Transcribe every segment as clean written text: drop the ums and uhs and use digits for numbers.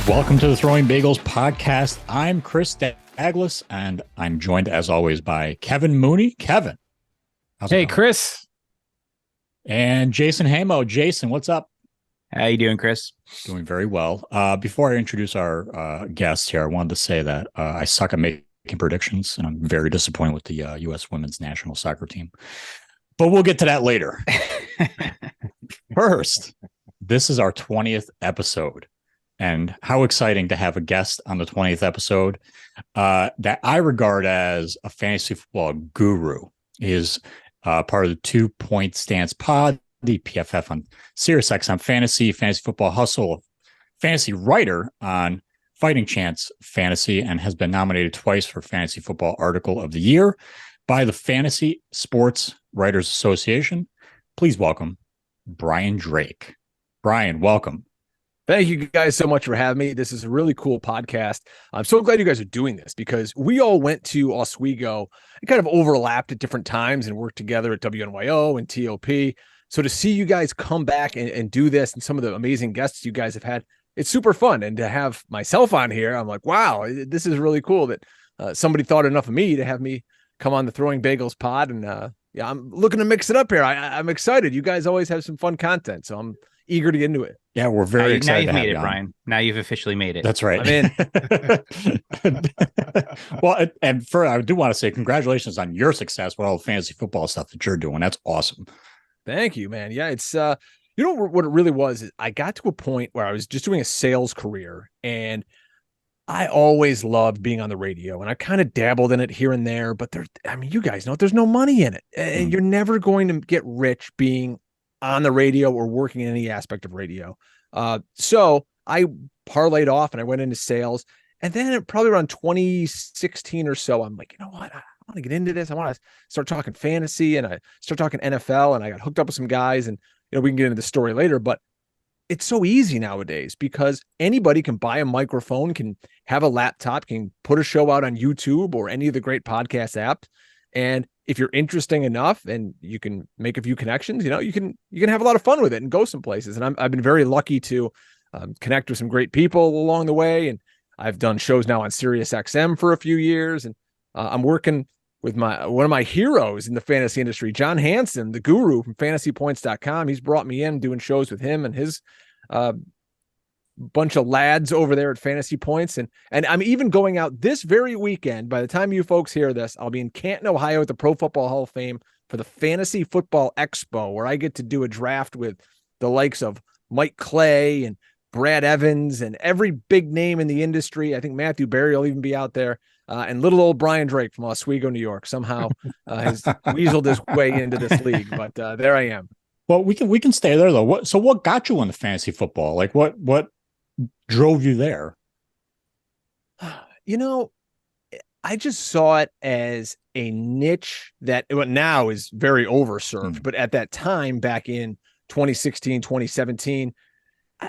Welcome to the Throwing Bagels Podcast. I'm Chris Douglas, and I'm joined, as always, by Kevin Mooney. Kevin. Hey, Chris. And Jason Hamo. Jason, what's up? How you doing, Chris? Doing very well. Before I introduce our guests here, I wanted to say that I suck at making predictions, and I'm very disappointed with the U.S. women's national soccer team. But we'll get to that later. First, this is our 20th episode. And how exciting to have a guest on the 20th episode that I regard as a fantasy football guru. He is part of the 2 Point Stance Pod, the PFF on SiriusXM Fantasy Football Hustle, fantasy writer on Fighting Chance Fantasy, and has been nominated twice for Fantasy Football Article of the Year by the Fantasy Sports Writers Association. Please welcome Brian Drake. Brian, welcome. Thank you guys so much for having me. This is a really cool podcast. I'm so glad you guys are doing this because we all went to Oswego and kind of overlapped at different times and worked together at WNYO and TOP. So to see you guys come back and do this and some of the amazing guests you guys have had, it's super fun. And to have myself on here, I'm like, wow, this is really cool that somebody thought enough of me to have me come on the Throwing Bagels pod. And yeah, I'm looking to mix it up here. I'm excited. You guys always have some fun content, so I'm eager to get into it. Yeah, we're very excited. Now you've made it, Brian. Now you've officially made it. That's right. I'm in. Well, and I do want to say congratulations on your success with all the fantasy football stuff that you're doing. That's awesome. Thank you, man. Yeah, it's you know what it really was is I got to a point where I was just doing a sales career, and I always loved being on the radio, and I kind of dabbled in it here and there, but you guys know there's no money in it, and you're never going to get rich being on the radio or working in any aspect of radio. So I parlayed off and I went into sales. And then probably around 2016 or so, I'm like, you know what? I want to get into this. I want to start talking fantasy, and I start talking NFL, and I got hooked up with some guys, and, you know, we can get into the story later, but it's so easy nowadays because anybody can buy a microphone, can have a laptop, can put a show out on YouTube or any of the great podcast apps. And if you're interesting enough and you can make a few connections, you know, you can have a lot of fun with it and go some places. And I've been very lucky to connect with some great people along the way. And I've done shows now on SiriusXM for a few years. And I'm working with one of my heroes in the fantasy industry, John Hansen, the guru from fantasypoints.com. He's brought me in doing shows with him and his bunch of lads over there at Fantasy Points. And I'm even going out this very weekend. By the time you folks hear this, I'll be in Canton, Ohio at the Pro Football Hall of Fame for the Fantasy Football Expo, where I get to do a draft with the likes of Mike Clay and Brad Evans and every big name in the industry. I think Matthew Berry will even be out there. And little old Brian Drake from Oswego, New York, somehow has weaseled his way into this league. But there I am. Well, we can stay there though. What got you into fantasy football? Like what drove you there? You know, I just saw it as a niche that now is very overserved. But at that time, back in 2016, 2017,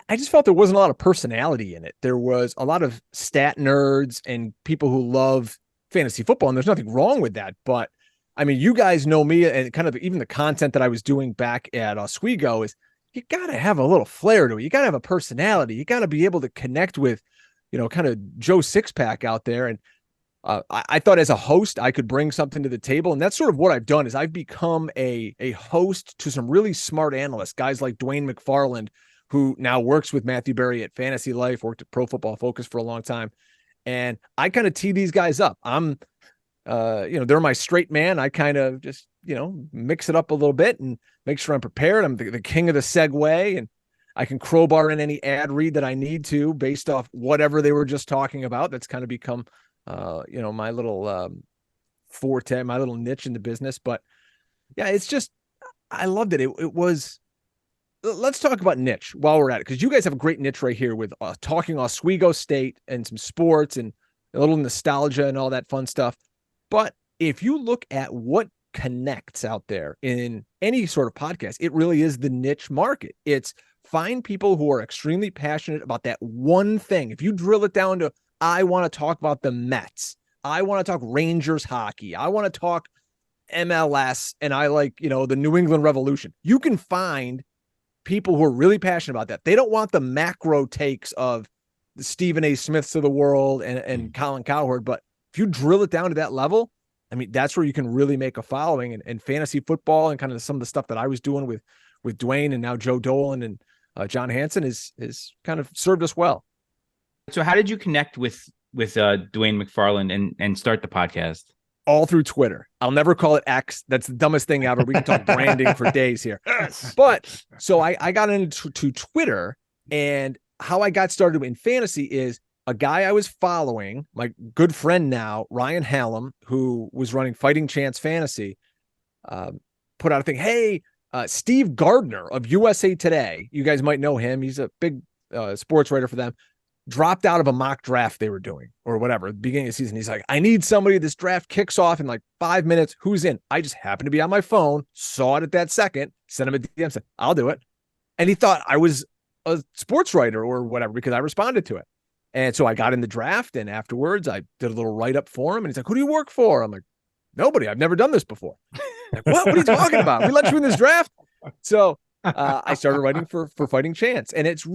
I just felt there wasn't a lot of personality in it. There was a lot of stat nerds and people who love fantasy football, and there's nothing wrong with that. But I mean, you guys know me, and kind of even the content that I was doing back at Oswego is you got to have a little flair to it. You got to have a personality. You got to be able to connect with, you know, kind of Joe Sixpack out there. And I thought as a host, I could bring something to the table. And that's sort of what I've done is I've become a host to some really smart analysts, guys like Dwayne McFarland, who now works with Matthew Berry at Fantasy Life, worked at Pro Football Focus for a long time. And I kind of tee these guys up. I'm, you know, they're my straight man. I kind of just, you know, mix it up a little bit and make sure I'm prepared. I'm the king of the segue, and I can crowbar in any ad read that I need to based off whatever they were just talking about. That's kind of become, you know, my little forte, my little niche in the business. But yeah, it's just, I loved it. It was, let's talk about niche while we're at it, because you guys have a great niche right here with talking Oswego State and some sports and a little nostalgia and all that fun stuff. But if you look at what connects out there in any sort of podcast, it really is the niche market. It's find people who are extremely passionate about that one thing. If you drill it down to, I want to talk about the Mets, I want to talk Rangers hockey, I want to talk MLS, and I like, you know, the New England Revolution. You can find people who are really passionate about that. They don't want the macro takes of the Stephen A. Smiths of the world and Colin Cowherd. But if you drill it down to that level, I mean, that's where you can really make a following. And fantasy football and kind of some of the stuff that I was doing with Dwayne and now Joe Dolan and John Hansen is kind of served us well. So how did you connect with Dwayne McFarland and start the podcast? All through Twitter. I'll never call it X. That's the dumbest thing ever. We can talk branding for days here. But so I got into Twitter, and how I got started in fantasy is a guy I was following, my good friend now, Ryan Hallam, who was running Fighting Chance Fantasy, put out a thing. Hey, Steve Gardner of USA Today. You guys might know him. He's a big sports writer for them. Dropped out of a mock draft they were doing or whatever, beginning of the season. He's like, I need somebody. This draft kicks off in like 5 minutes. Who's in? I just happened to be on my phone, saw it at that second, sent him a DM, said, I'll do it. And he thought I was a sports writer or whatever because I responded to it. And so I got in the draft, and afterwards I did a little write-up for him. And he's like, who do you work for? I'm like, nobody. I've never done this before. Like, what are you talking about? We let you in this draft? So I started writing for Fighting Chance, and it's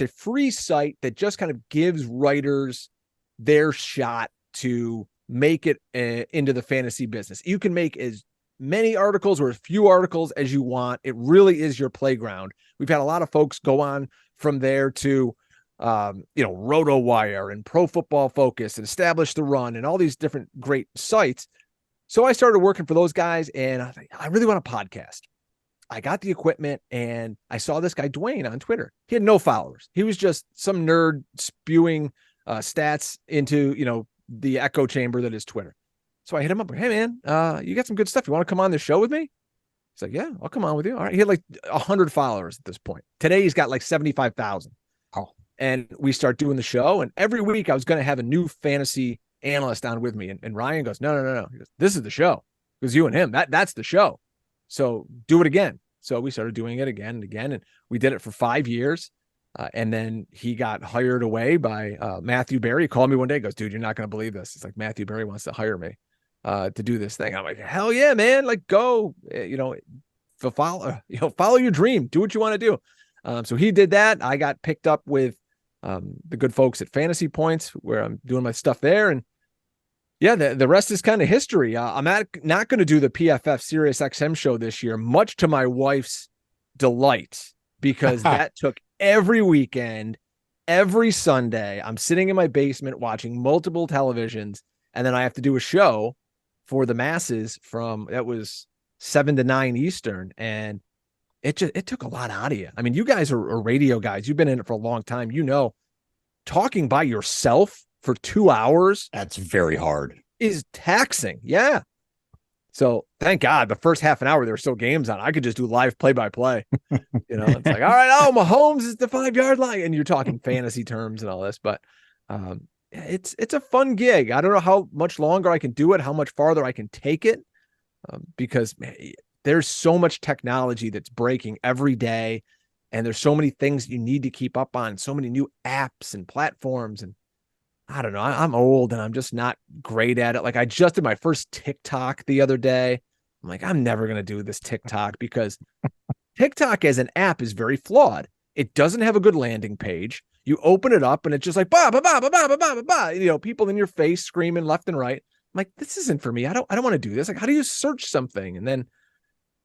a free site that just kind of gives writers their shot to make it into the fantasy business. You can make as many articles or as few articles as you want. It really is your playground. We've had a lot of folks go on from there to, RotoWire and Pro Football Focus and Establish the Run and all these different great sites. So I started working for those guys, and I was like, I really want a podcast. I got the equipment, and I saw this guy, Dwayne, on Twitter. He had no followers. He was just some nerd spewing stats into, the echo chamber that is Twitter. So I hit him up. Hey, man, you got some good stuff. You want to come on the show with me? He's like, yeah, I'll come on with you. All right. He had like 100 followers at this point. Today, he's got like 75,000. Oh. And we start doing the show. And every week I was going to have a new fantasy analyst on with me. And Ryan goes, no. He goes, this is the show. It was you and him. That's the show. So do it again. So we started doing it again and again, and we did it for 5 years. And then he got hired away by Matthew Berry. He called me one day, goes, dude, you're not going to believe this. It's like Matthew Berry wants to hire me to do this thing. I'm like, hell yeah, man. Like, go, follow your dream. Do what you want to do. So he did that. I got picked up with the good folks at Fantasy Points, where I'm doing my stuff there. And yeah, the rest is kind of history. I'm not going to do the PFF Sirius XM show this year, much to my wife's delight, because that took every weekend, every Sunday. I'm sitting in my basement watching multiple televisions, and then I have to do a show for the masses that was 7 to 9 Eastern. And it took a lot out of you. I mean, you guys are radio guys. You've been in it for a long time. Talking by yourself for 2 hours. That's very hard. Is taxing. Yeah. So thank God the first half an hour, there were still games on. I could just do live play-by-play. It's like, all right, Mahomes is the 5-yard line. And you're talking fantasy terms and all this, but it's a fun gig. I don't know how much longer I can do it, how much farther I can take it, because there's so much technology that's breaking every day. And there's so many things you need to keep up on, so many new apps and platforms. And I don't know, I'm old and I'm just not great at it. Like, I just did my first TikTok the other day. I'm like, I'm never going to do this TikTok, because TikTok as an app is very flawed. It doesn't have a good landing page. You open it up and it's just like, people in your face screaming left and right. I'm like, this isn't for me. I don't want to do this. Like, how do you search something? And then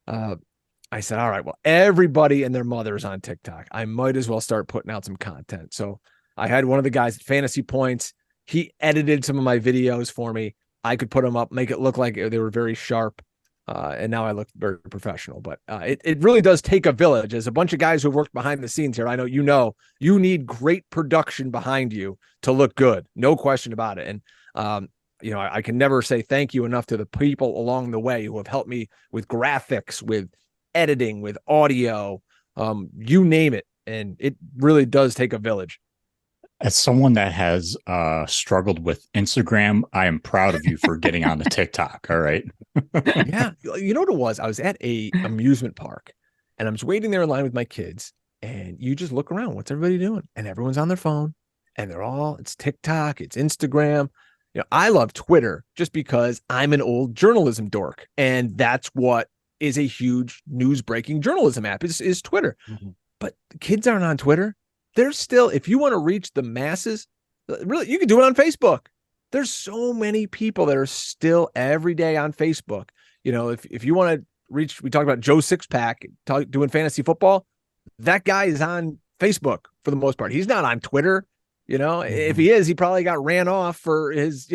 I said, all right, well, everybody and their mother's on TikTok. I might as well start putting out some content. So I had one of the guys at Fantasy Points. He edited some of my videos for me. I could put them up, make it look like they were very sharp. And now I look very professional. But it really does take a village. As a bunch of guys who worked behind the scenes here, I know you need great production behind you to look good. No question about it. And, I can never say thank you enough to the people along the way who have helped me with graphics, with editing, with audio, you name it. And it really does take a village. As someone that has struggled with Instagram, I am proud of you for getting on the TikTok. All right. Yeah. You know what it was? I was at a amusement park, and I was waiting there in line with my kids, and you just look around. What's everybody doing? And everyone's on their phone, and it's TikTok, it's Instagram. I love Twitter just because I'm an old journalism dork, and that's what is a huge news breaking journalism app is Twitter. Mm-hmm. But kids aren't on Twitter. there's still, if you want to reach the masses, really, you can do it on Facebook. There's so many people that are still every day on Facebook. If you want to reach, we talked about Joe Sixpack doing fantasy football. That guy is on Facebook for the most part. He's not on Twitter. If he is, he probably got ran off for his,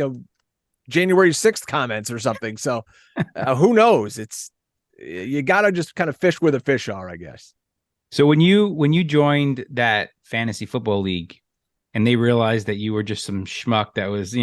January 6th comments or something. So who knows? You got to just kind of fish where the fish are, I guess. So when you joined that fantasy football league and they realized that you were just some schmuck that was,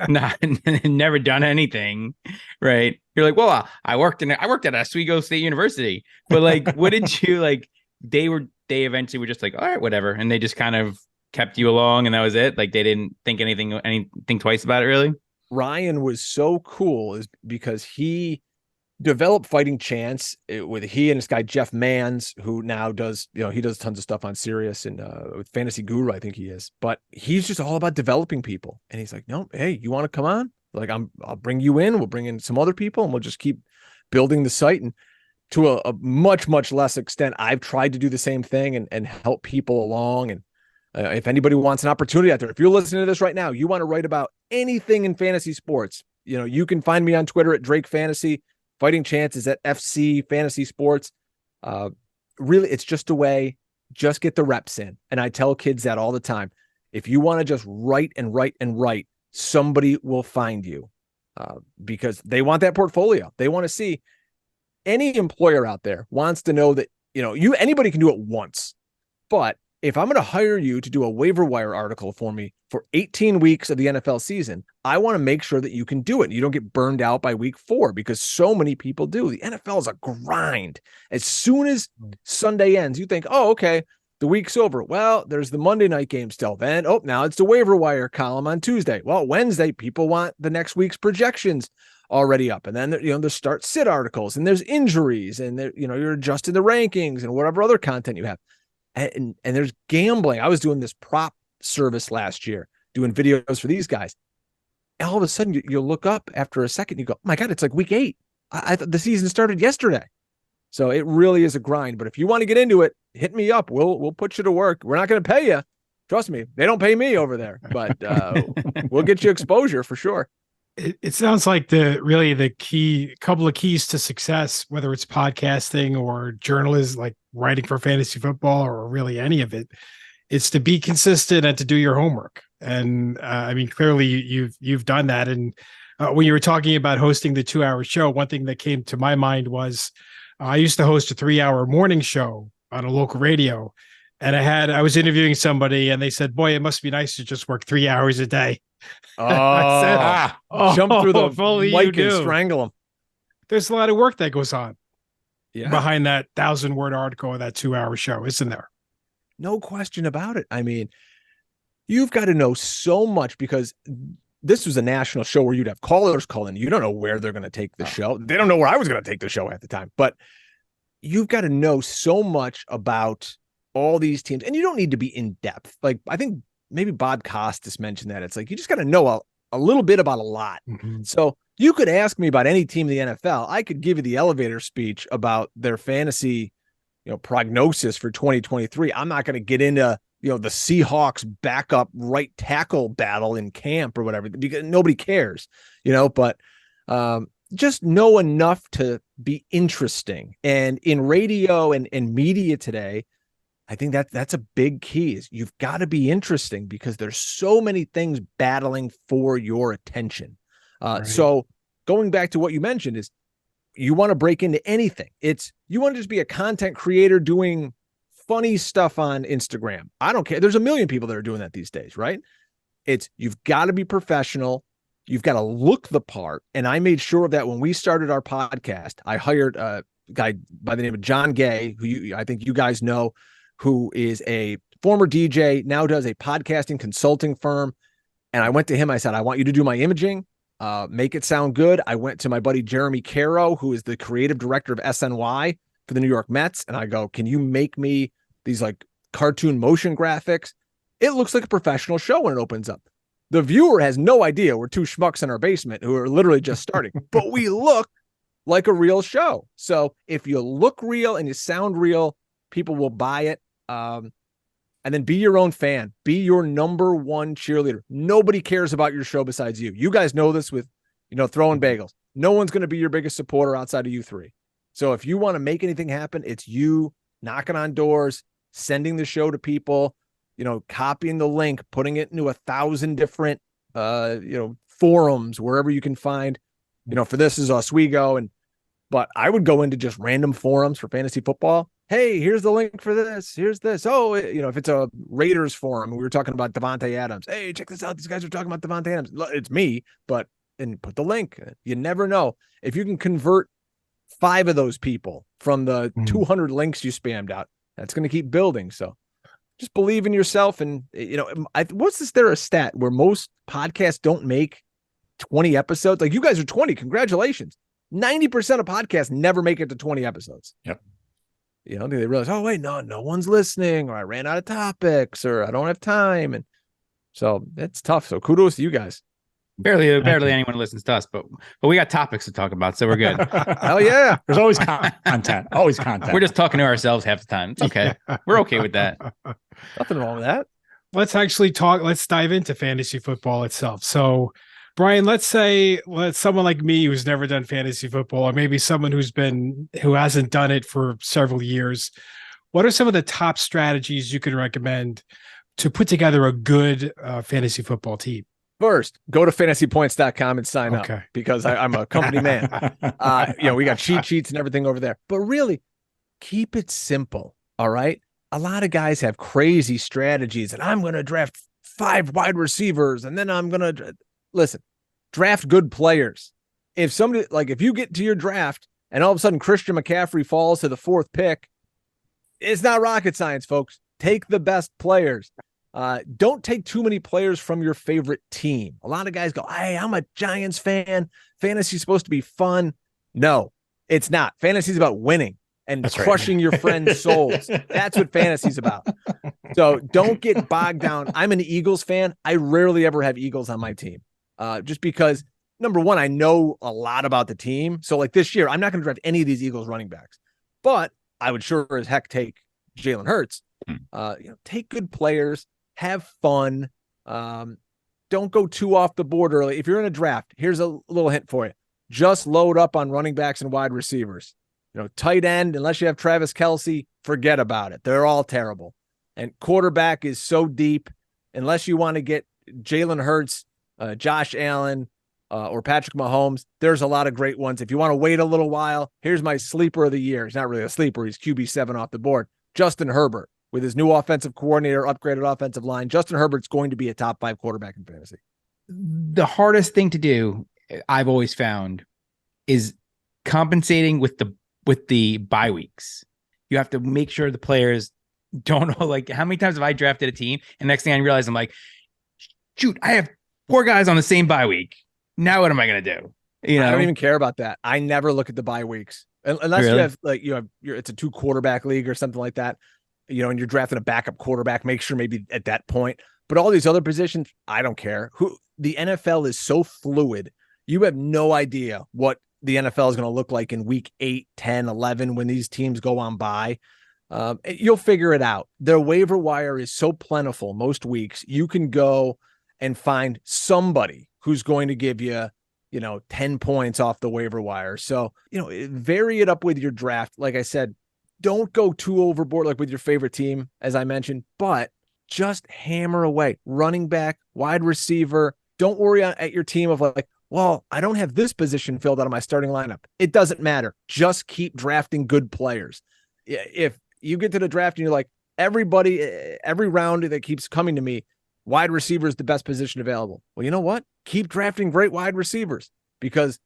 not never done anything, right? You're like, well, I worked at Oswego State University, but like, what did you like? They eventually were just like, all right, whatever, and they just kind of kept you along, and that was it. Like they didn't think anything twice about it, really. Ryan was so cool is because he developed Fighting Chance with he and this guy Jeff Manns, who now does, he does tons of stuff on Sirius and with Fantasy Guru, I think he is. But he's just all about developing people. And he's like, no, hey, you want to come on? Like I'll bring you in. We'll bring in some other people, and we'll just keep building the site. And to a much, much less extent, I've tried to do the same thing and help people along. And if anybody wants an opportunity out there, if you're listening to this right now, you want to write about anything in fantasy sports, you can find me on Twitter at Drake Fantasy. Fighting Chance is at FC Fantasy Sports. Really, it's just a way, just get the reps in. And I tell kids that all the time. If you want to just write and write and write, somebody will find you because they want that portfolio. They want to see. Any employer out there wants to know that, anybody can do it once. But if I'm going to hire you to do a waiver wire article for me for 18 weeks of the NFL season, I want to make sure that you can do it. You don't get burned out by week 4 because so many people do. The NFL is a grind. As soon as Sunday ends, you think, oh, okay, the week's over. Well, there's the Monday night game still. Then, now it's the waiver wire column on Tuesday. Well, Wednesday, people want the next week's projections already up. And then, the start sit articles, and there's injuries, and you're adjusting the rankings and whatever other content you have. And there's gambling. I was doing this prop service last year, doing videos for these guys. And all of a sudden you look up after a second, you go, oh my God, it's like week 8. I thought the season started yesterday. So it really is a grind. But if you want to get into it, hit me up. We'll put you to work. We're not going to pay you. Trust me. They don't pay me over there, but we'll get you exposure for sure. It sounds like the couple of keys to success, whether it's podcasting or journalism, like writing for fantasy football or really any of it, it's to be consistent and to do your homework. And clearly you've done that. And when you were talking about hosting the 2-hour show, one thing that came to my mind was I used to host a 3-hour morning show on a local radio. And I was interviewing somebody and they said, boy, it must be nice to just work 3 hours a day. Jump through the mic and strangle them. There's a lot of work that goes on behind that 1,000-word article or that 2-hour show, isn't there? No question about it. You've got to know so much because this was a national show where you'd have callers call in. You don't know where they're going to take the show. They don't know where I was going to take the show at the time, but you've got to know so much about all these teams, and you don't need to be in depth. Like I think maybe Bob Costas mentioned that. It's like, you just got to know a little bit about a lot. Mm-hmm. So you could ask me about any team in the NFL. I could give you the elevator speech about their fantasy, prognosis for 2023. I'm not going to get into, the Seahawks backup right tackle battle in camp or whatever, because nobody cares, but just know enough to be interesting. And in radio and media today, I think that's a big key is you've got to be interesting because there's so many things battling for your attention. Right. So going back to what you mentioned is you want to break into anything. You want to just be a content creator doing funny stuff on Instagram. I don't care. There's a million people that are doing that these days, right? You've got to be professional. You've got to look the part. And I made sure of that when we started our podcast. I hired a guy by the name of John Gay, who I think you guys know, who is a former DJ, now does a podcasting consulting firm. And I went to him. I said, I want you to do my imaging, make it sound good. I went to my buddy, Jeremy Caro, who is the creative director of SNY for the New York Mets. And I go, can you make me these like cartoon motion graphics? It looks like a professional show when it opens up. The viewer has no idea we're 2 schmucks in our basement who are literally just starting, but we look like a real show. So if you look real and you sound real, people will buy it. and then be your own fan. Be your number one cheerleader. Nobody cares about your show besides you. You guys know this with, Throwing Bagels. No one's going to be your biggest supporter outside of you three. So if you want to make anything happen, it's you knocking on doors, sending the show to people, copying the link, putting it into 1,000 different, forums, wherever you can find, for this is Oswego. But I would go into just random forums for fantasy football. Hey, here's the link for this. Here's this. Oh, if it's a Raiders forum, we were talking about Devontae Adams. Hey, check this out. These guys are talking about Devontae Adams. It's me, and put the link. You never know. If you can convert 5 of those people from the 200 links you spammed out, that's going to keep building. So just believe in yourself. And, there a stat where most podcasts don't make 20 episodes? Like, you guys are 20. Congratulations. 90% of podcasts never make it to 20 episodes. Yep. They realize, oh, wait, no one's listening, or I ran out of topics, or I don't have time. And so it's tough. So kudos to you guys. Barely anyone listens to us, but we got topics to talk about, so we're good. Hell yeah. There's always content. Always content. We're just talking to ourselves half the time. It's okay. We're okay with that. Nothing wrong with that. Let's dive into fantasy football itself. So, Brian, let's say someone like me who's never done fantasy football, or maybe someone who hasn't done it for several years. What are some of the top strategies you can recommend to put together a good fantasy football team? First, go to fantasypoints.com and sign up, because I'm a company man. We got cheat sheets and everything over there. But really, keep it simple, all right? A lot of guys have crazy strategies, and I'm going to draft 5 wide receivers, and then I'm going to listen, draft good players. If you get to your draft and all of a sudden Christian McCaffrey falls to the 4th pick, it's not rocket science, folks. Take the best players. Don't take too many players from your favorite team. A lot of guys go, hey, I'm a Giants fan. Fantasy's supposed to be fun. No, it's not. Fantasy's about winning and crushing your friends' souls. That's what fantasy's about. So don't get bogged down. I'm an Eagles fan. I rarely ever have Eagles on my team. Just because, number one, I know a lot about the team. So like this year, I'm not going to draft any of these Eagles running backs, but I would sure as heck take Jalen Hurts. Take good players. Have fun. Don't go too off the board early. If you're in a draft, here's a little hint for you. Just load up on running backs and wide receivers. Tight end, unless you have Travis Kelce, forget about it. They're all terrible. And quarterback is so deep. Unless you want to get Jalen Hurts, Josh Allen, or Patrick Mahomes, there's a lot of great ones. If you want to wait a little while, here's my sleeper of the year. He's not really a sleeper. He's QB7 off the board. Justin Herbert. With his new offensive coordinator, upgraded offensive line, Justin Herbert's going to be a top 5 quarterback in fantasy. The hardest thing to do, I've always found, is compensating with the bye weeks. You have to make sure the players don't know, like, how many times have I drafted a team, and next thing I realize, I'm like, shoot, I have 4 guys on the same bye week. Now what am I going to do? I don't even care about that. I never look at the bye weeks unless you have it's a 2 quarterback league or something like that. And you're drafting a backup quarterback, make sure maybe at that point. But all these other positions, I don't care. The NFL is so fluid. You have no idea what the NFL is going to look like in week 8, 10, 11 when these teams go on bye. You'll figure it out. The waiver wire is so plentiful most weeks. You can go and find somebody who's going to give you, 10 points off the waiver wire. So, vary it up with your draft. Like I said, don't go too overboard, like with your favorite team, as I mentioned, but just hammer away. Running back, wide receiver. Don't worry at your team of like, well, I don't have this position filled out of my starting lineup. It doesn't matter. Just keep drafting good players. If you get to the draft and you're like, every round that keeps coming to me, wide receiver is the best position available. Well, you know what? Keep drafting great wide receivers, because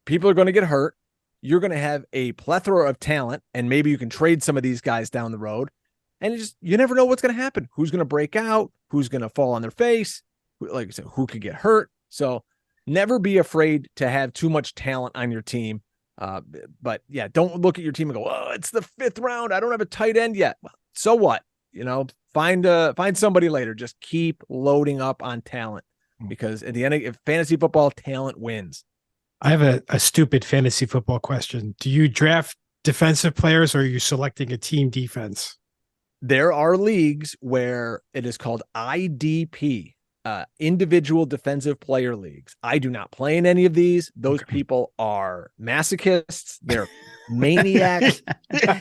people are going to get hurt. You're going to have a plethora of talent, and maybe you can trade some of these guys down the road. And you never know what's going to happen. Who's going to break out? Who's going to fall on their face? Like I said, who could get hurt? So never be afraid to have too much talent on your team. But yeah, don't look at your team and go, oh, it's the 5th round. I don't have a tight end yet. Well, so what? Find somebody later. Just keep loading up on talent, because at the end of fantasy football, talent wins. I have a stupid fantasy football question. Do you draft defensive players, or are you selecting a team defense? there are leagues where it is called IDP, individual defensive player leagues. I do not play in any of these. Those people are masochists. They're maniacs.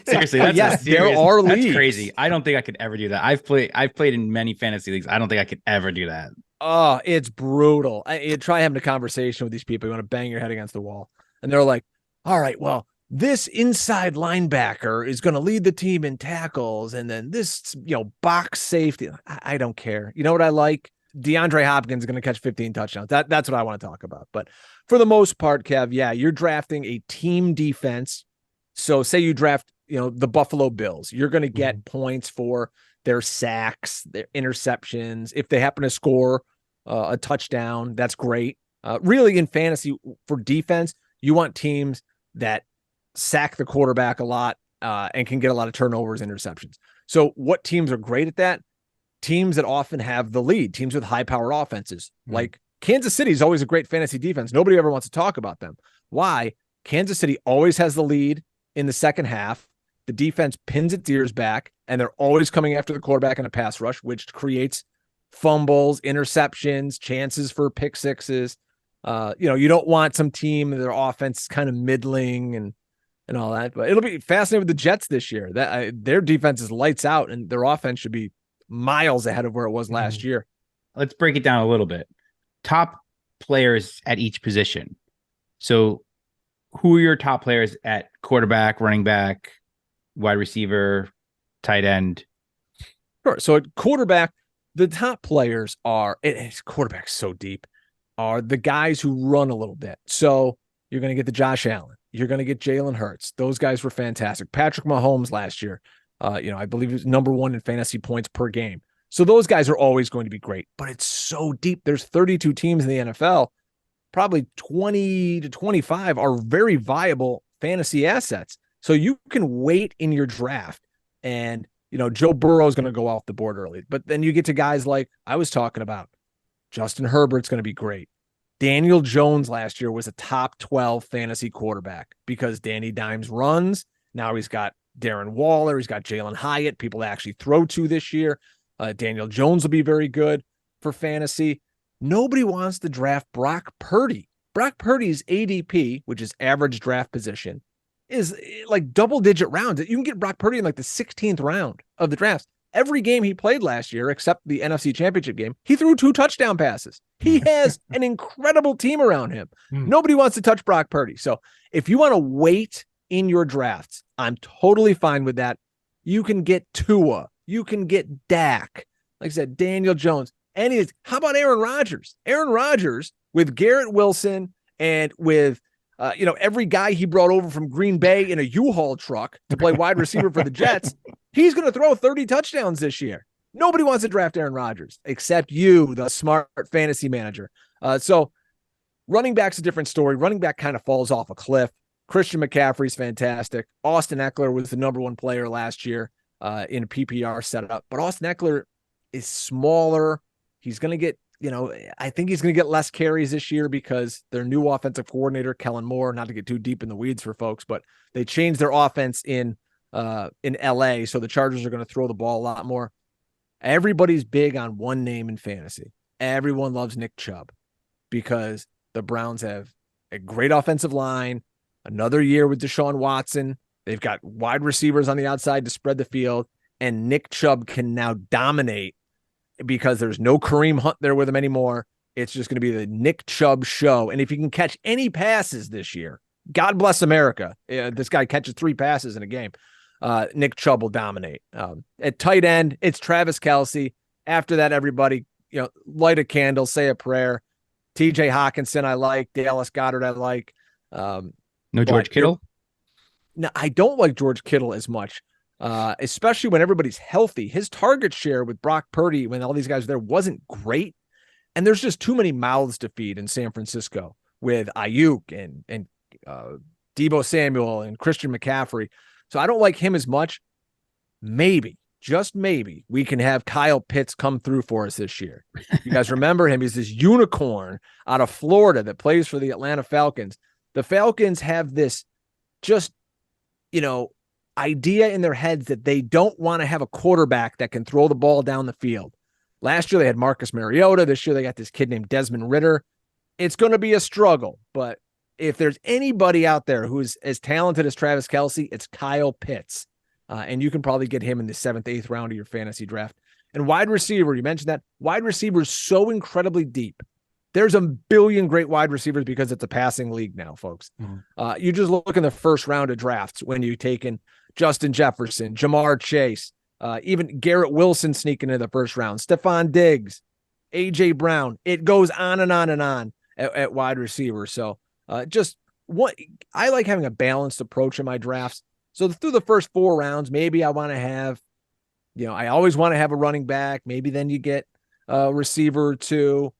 Seriously, that's yes, there are that's leagues. crazy. I don't think I could ever do that. I've played in many fantasy leagues. I don't think I could ever do that. Oh, it's brutal. You try having a conversation with these people. You want to bang your head against the wall. And they're like, all right, well, this inside linebacker is going to lead the team in tackles. And then this, box safety. I don't care. You know what I like? DeAndre Hopkins is going to catch 15 touchdowns. That's what I want to talk about. But for the most part, Kev, yeah, you're drafting a team defense. So say you draft, the Buffalo Bills, you're going to get points for their sacks, their interceptions. If they happen to score a touchdown, that's great. Really in fantasy for defense, you want teams that sack the quarterback a lot and can get a lot of turnovers, interceptions. So what teams are great at that? Teams that often have the lead, teams with high-powered offenses. Like Kansas City is always a great fantasy defense. Nobody ever wants to talk about them. Why? Kansas City always has the lead in the second half. The defense pins its ears back, and they're always coming after the quarterback in a pass rush, which creates fumbles, interceptions, chances for pick sixes. You don't want some team, their offense is kind of middling and all that. But it'll be fascinating with the Jets this year. Their defense is lights out, and their offense should be miles ahead of where it was last year. Let's break it down a little bit. Top players at each position. So who are your top players at quarterback, running back, wide receiver, tight end? Sure. So at quarterback, the top players quarterback's so deep, are the guys who run a little bit. So you're going to get the Josh Allen. You're going to get Jalen Hurts. Those guys were fantastic. Patrick Mahomes last year, I believe he was number 1 in fantasy points per game. So those guys are always going to be great, but it's so deep. There's 32 teams in the NFL. Probably 20 to 25 are very viable fantasy assets. So you can wait in your draft and, Joe Burrow is going to go off the board early, but then you get to guys like I was talking about. Justin Herbert's going to be great. Daniel Jones last year was a top 12 fantasy quarterback because Danny Dimes runs. Now he's got Darren Waller. He's got Jalen Hyatt, people to actually throw to this year. Daniel Jones will be very good for fantasy. Nobody wants to draft Brock Purdy. Brock Purdy's ADP, which is average draft position, is like double-digit rounds. You can get Brock Purdy in like the 16th round of the drafts. Every game he played last year, except the NFC Championship game, he threw 2 touchdown passes. He has an incredible team around him. Nobody wants to touch Brock Purdy. So if you want to wait in your drafts, I'm totally fine with that. You can get Tua. You can get Dak. Like I said, Daniel Jones. How about Aaron Rodgers? Aaron Rodgers with Garrett Wilson and with every guy he brought over from Green Bay in a U-Haul truck to play wide receiver for the Jets. He's going to throw 30 touchdowns this year. Nobody wants to draft Aaron Rodgers except you, the smart fantasy manager. So running back's a different story. Running back kind of falls off a cliff. Christian McCaffrey's fantastic. Austin Eckler was the number 1 player last year in a PPR setup. But Austin Eckler is smaller. He's going to get, I think he's going to get less carries this year because their new offensive coordinator, Kellen Moore, not to get too deep in the weeds for folks, but they changed their offense in LA. So the Chargers are going to throw the ball a lot more. Everybody's big on one name in fantasy. Everyone loves Nick Chubb because the Browns have a great offensive line, another year with Deshaun Watson. They've got wide receivers on the outside to spread the field, and Nick Chubb can now dominate because there's no Kareem Hunt there with him anymore. It's just going to be the Nick Chubb show. And if he can catch any passes this year, God bless America. This guy catches 3 passes in a game. Nick Chubb will dominate. At tight end, it's Travis Kelce. After that, everybody, light a candle, say a prayer. TJ Hawkinson, I like. Dallas Goedert, I like. No George Kittle? No, I don't like George Kittle as much, especially when everybody's healthy. His target share with Brock Purdy, when all these guys were there, wasn't great. And there's just too many mouths to feed in San Francisco with Ayuk and Deebo Samuel and Christian McCaffrey. So I don't like him as much. Maybe, just maybe, we can have Kyle Pitts come through for us this year. You guys remember him? He's this unicorn out of Florida that plays for the Atlanta Falcons. The Falcons have this just, idea in their heads that they don't want to have a quarterback that can throw the ball down the field. Last year they had Marcus Mariota. This year they got this kid named Desmond Ridder. It's going to be a struggle, but if there's anybody out there who's as talented as Travis Kelce, it's Kyle Pitts. And you can probably get him in the 7th, 8th round of your fantasy draft. And wide receiver, you mentioned that. Wide receiver is so incredibly deep. There's a billion great wide receivers because it's a passing league now, folks. Mm-hmm. You just look in the first round of drafts when you've taken Justin Jefferson, Jamar Chase, even Garrett Wilson sneaking into the first round, Stephon Diggs, A.J. Brown. It goes on and on and on at wide receiver. So just what I like having a balanced approach in my drafts. So through the first 4 rounds, maybe I want to have, I always want to have a running back. Maybe then you get a receiver or 2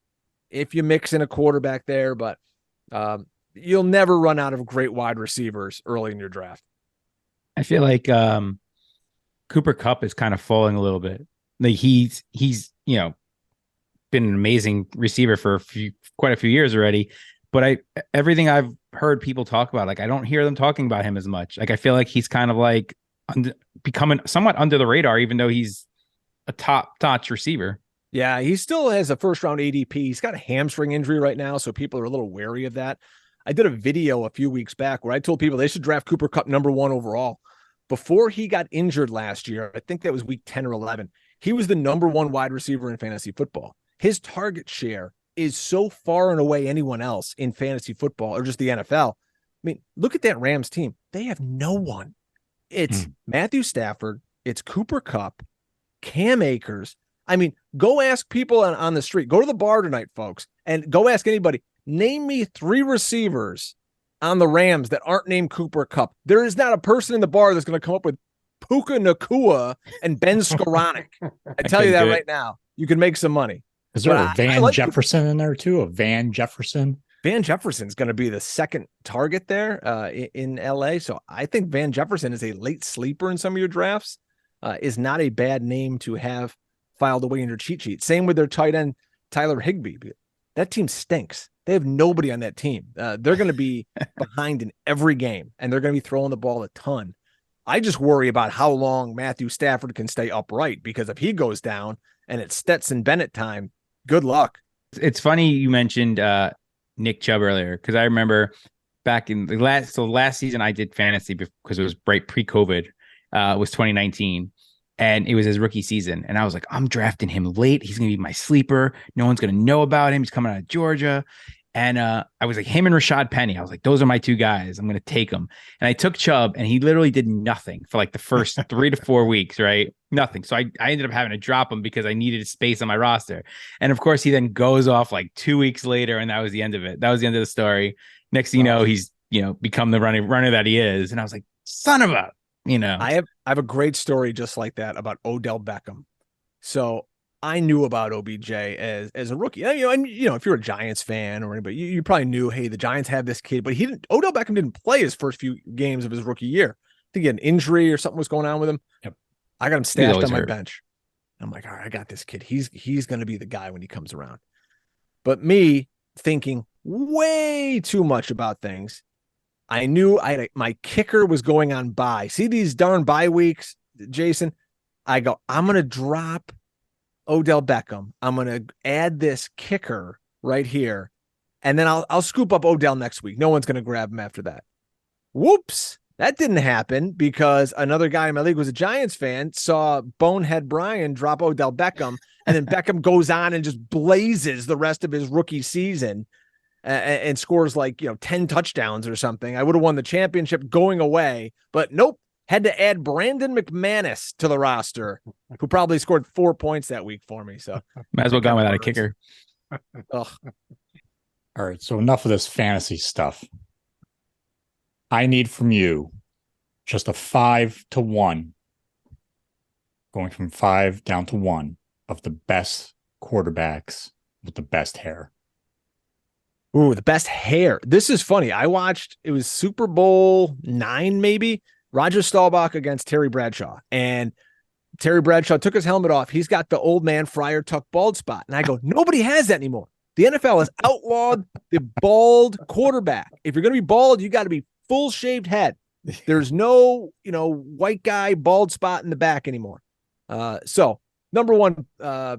if you mix in a quarterback there, but you'll never run out of great wide receivers early in your draft. I feel like Cooper Kupp is kind of falling a little bit. Like he's been an amazing receiver for quite a few years already. But everything I've heard people talk about, like I don't hear them talking about him as much. Like I feel like he's kind of like becoming somewhat under the radar, even though he's a top-notch receiver. Yeah, he still has a first-round ADP. He's got a hamstring injury right now, so people are a little wary of that. I did a video a few weeks back where I told people they should draft Cooper Kupp number 1 overall. Before he got injured last year, I think that was week 10 or 11, he was the number 1 wide receiver in fantasy football. His target share is so far and away anyone else in fantasy football or just the NFL. I mean, look at that Rams team. They have no one. It's Matthew Stafford. It's Cooper Kupp, Cam Akers. I mean, go ask people on the street. Go to the bar tonight, folks, and go ask anybody. Name me 3 receivers on the Rams that aren't named Cooper Kupp. There is not a person in the bar that's going to come up with Puka Nacua and Ben Skoranek. I tell you that right now. You can make some money. Is there a Van Jefferson in there too? A Van Jefferson? Van Jefferson's going to be the second target there in LA. So I think Van Jefferson is a late sleeper in some of your drafts. Is not a bad name to have filed away in your cheat sheet. Same with their tight end, Tyler Higbee. That team stinks. They have nobody on that team. They're going to be behind in every game, and they're going to be throwing the ball a ton. I just worry about how long Matthew Stafford can stay upright, because if he goes down and it's Stetson Bennett time, good luck. It's funny you mentioned Nick Chubb earlier, because I remember back in the last season I did fantasy because it was right pre-COVID, was 2019, and it was his rookie season. And I was like, I'm drafting him late. He's going to be my sleeper. No one's going to know about him. He's coming out of Georgia. And I was like, him and Rashad Penny. I was like, those are my 2 guys. I'm going to take them. And I took Chubb, and he literally did nothing for like the first 3 to 4 weeks, right? Nothing. So I ended up having to drop him because I needed space on my roster. And of course, he then goes off like 2 weeks later, and that was the end of it. That was the end of the story. Next thing you know, he's become the runner that he is. And I was like, son of a, I have a great story just like that about Odell Beckham. So I knew about OBJ as a rookie. If you're a Giants fan or anybody, you probably knew, hey, the Giants have this kid, but Odell Beckham didn't play his first few games of his rookie year. I think he had an injury or something was going on with him. Yep. I got him stashed on my bench. I'm like, all right, I got this kid. He's going to be the guy when he comes around. But me thinking way too much about things, I knew my kicker was going on bye. See these darn bye weeks, Jason? I go, I'm going to drop Odell Beckham. I'm going to add this kicker right here, and then I'll scoop up Odell next week. No one's going to grab him after that. Whoops. That didn't happen because another guy in my league was a Giants fan, saw Bonehead Brian drop Odell Beckham, and then Beckham goes on and just blazes the rest of his rookie season and scores like 10 touchdowns or something. I would have won the championship going away, but nope. Had to add Brandon McManus to the roster, who probably scored 4 points that week for me. So might as well go without a kicker. All right. So enough of this fantasy stuff. I need from you just a 5 to 1, going from 5 down to 1 of the best quarterbacks with the best hair. Ooh, the best hair. This is funny. I watched, it was Super Bowl 9, maybe. Roger Staubach against Terry Bradshaw. And Terry Bradshaw took his helmet off. He's got the old man Friar Tuck bald spot. And I go, nobody has that anymore. The NFL has outlawed the bald quarterback. If you're going to be bald, you got to be full shaved head. There's no, white guy, bald spot in the back anymore. So number one, all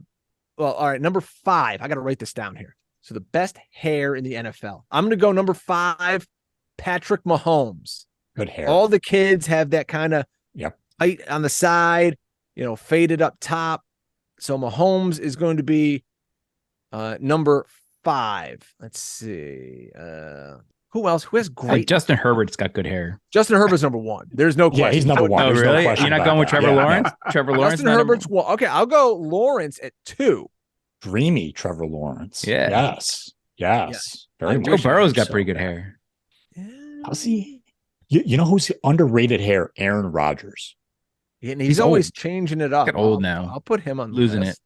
right, number 5. I got to write this down here. So the best hair in the NFL. I'm going to go number 5, Patrick Mahomes. Good hair. All the kids have that kind of height on the side, faded up top. So Mahomes is going to be number 5. Let's see. Who else? Who has great? Justin Herbert's got good hair. Justin Herbert's number 1. There's no question. Yeah, he's number 1. Oh, There's really? No question You're not about going with that. Trevor Lawrence? Trevor Lawrence. Justin Herbert's okay. I'll go Lawrence at 2. Dreamy Trevor Lawrence. Yeah. Yes. Very Joe much Burrow's got so. pretty good hair. Yeah. How's he? You know who's underrated hair? Aaron Rodgers. Yeah, and he's always old. changing it up. Getting old now. I'll put him on the Losing list.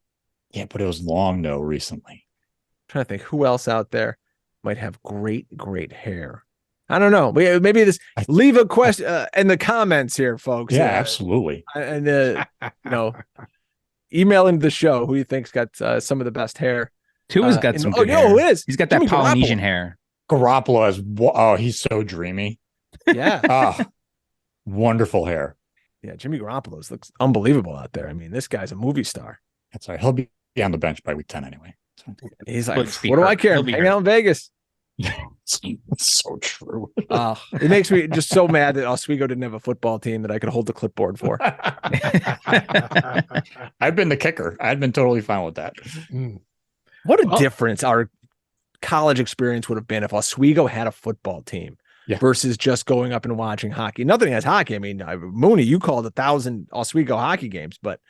it. Yeah, but it was long though recently. Trying to think who else out there might have great hair. I don't know. Maybe this. Leave a question in the comments here, folks. Yeah, absolutely. And email into the show who you think's got some of the best hair. Tua's got some good hair. You know who is? He's got that Jimmy Polynesian Garoppolo. hair. Garoppolo has. He's so dreamy. Yeah. Wonderful hair. Yeah, Jimmy Garoppolo looks unbelievable out there. I mean, this guy's a movie star. That's right. He'll be on the bench by week 10 anyway. So. He's like, Let's be what do hurt. I care? He'll be Hang hurt. out in Vegas. It's so true. It makes me just so mad that Oswego didn't have a football team that I could hold the clipboard for. I've been the kicker. I'd been totally fine with that. What a difference our college experience would have been if Oswego had a football team versus just going up and watching hockey. Nothing against hockey. I mean, Mooney, you called 1,000 Oswego hockey games, but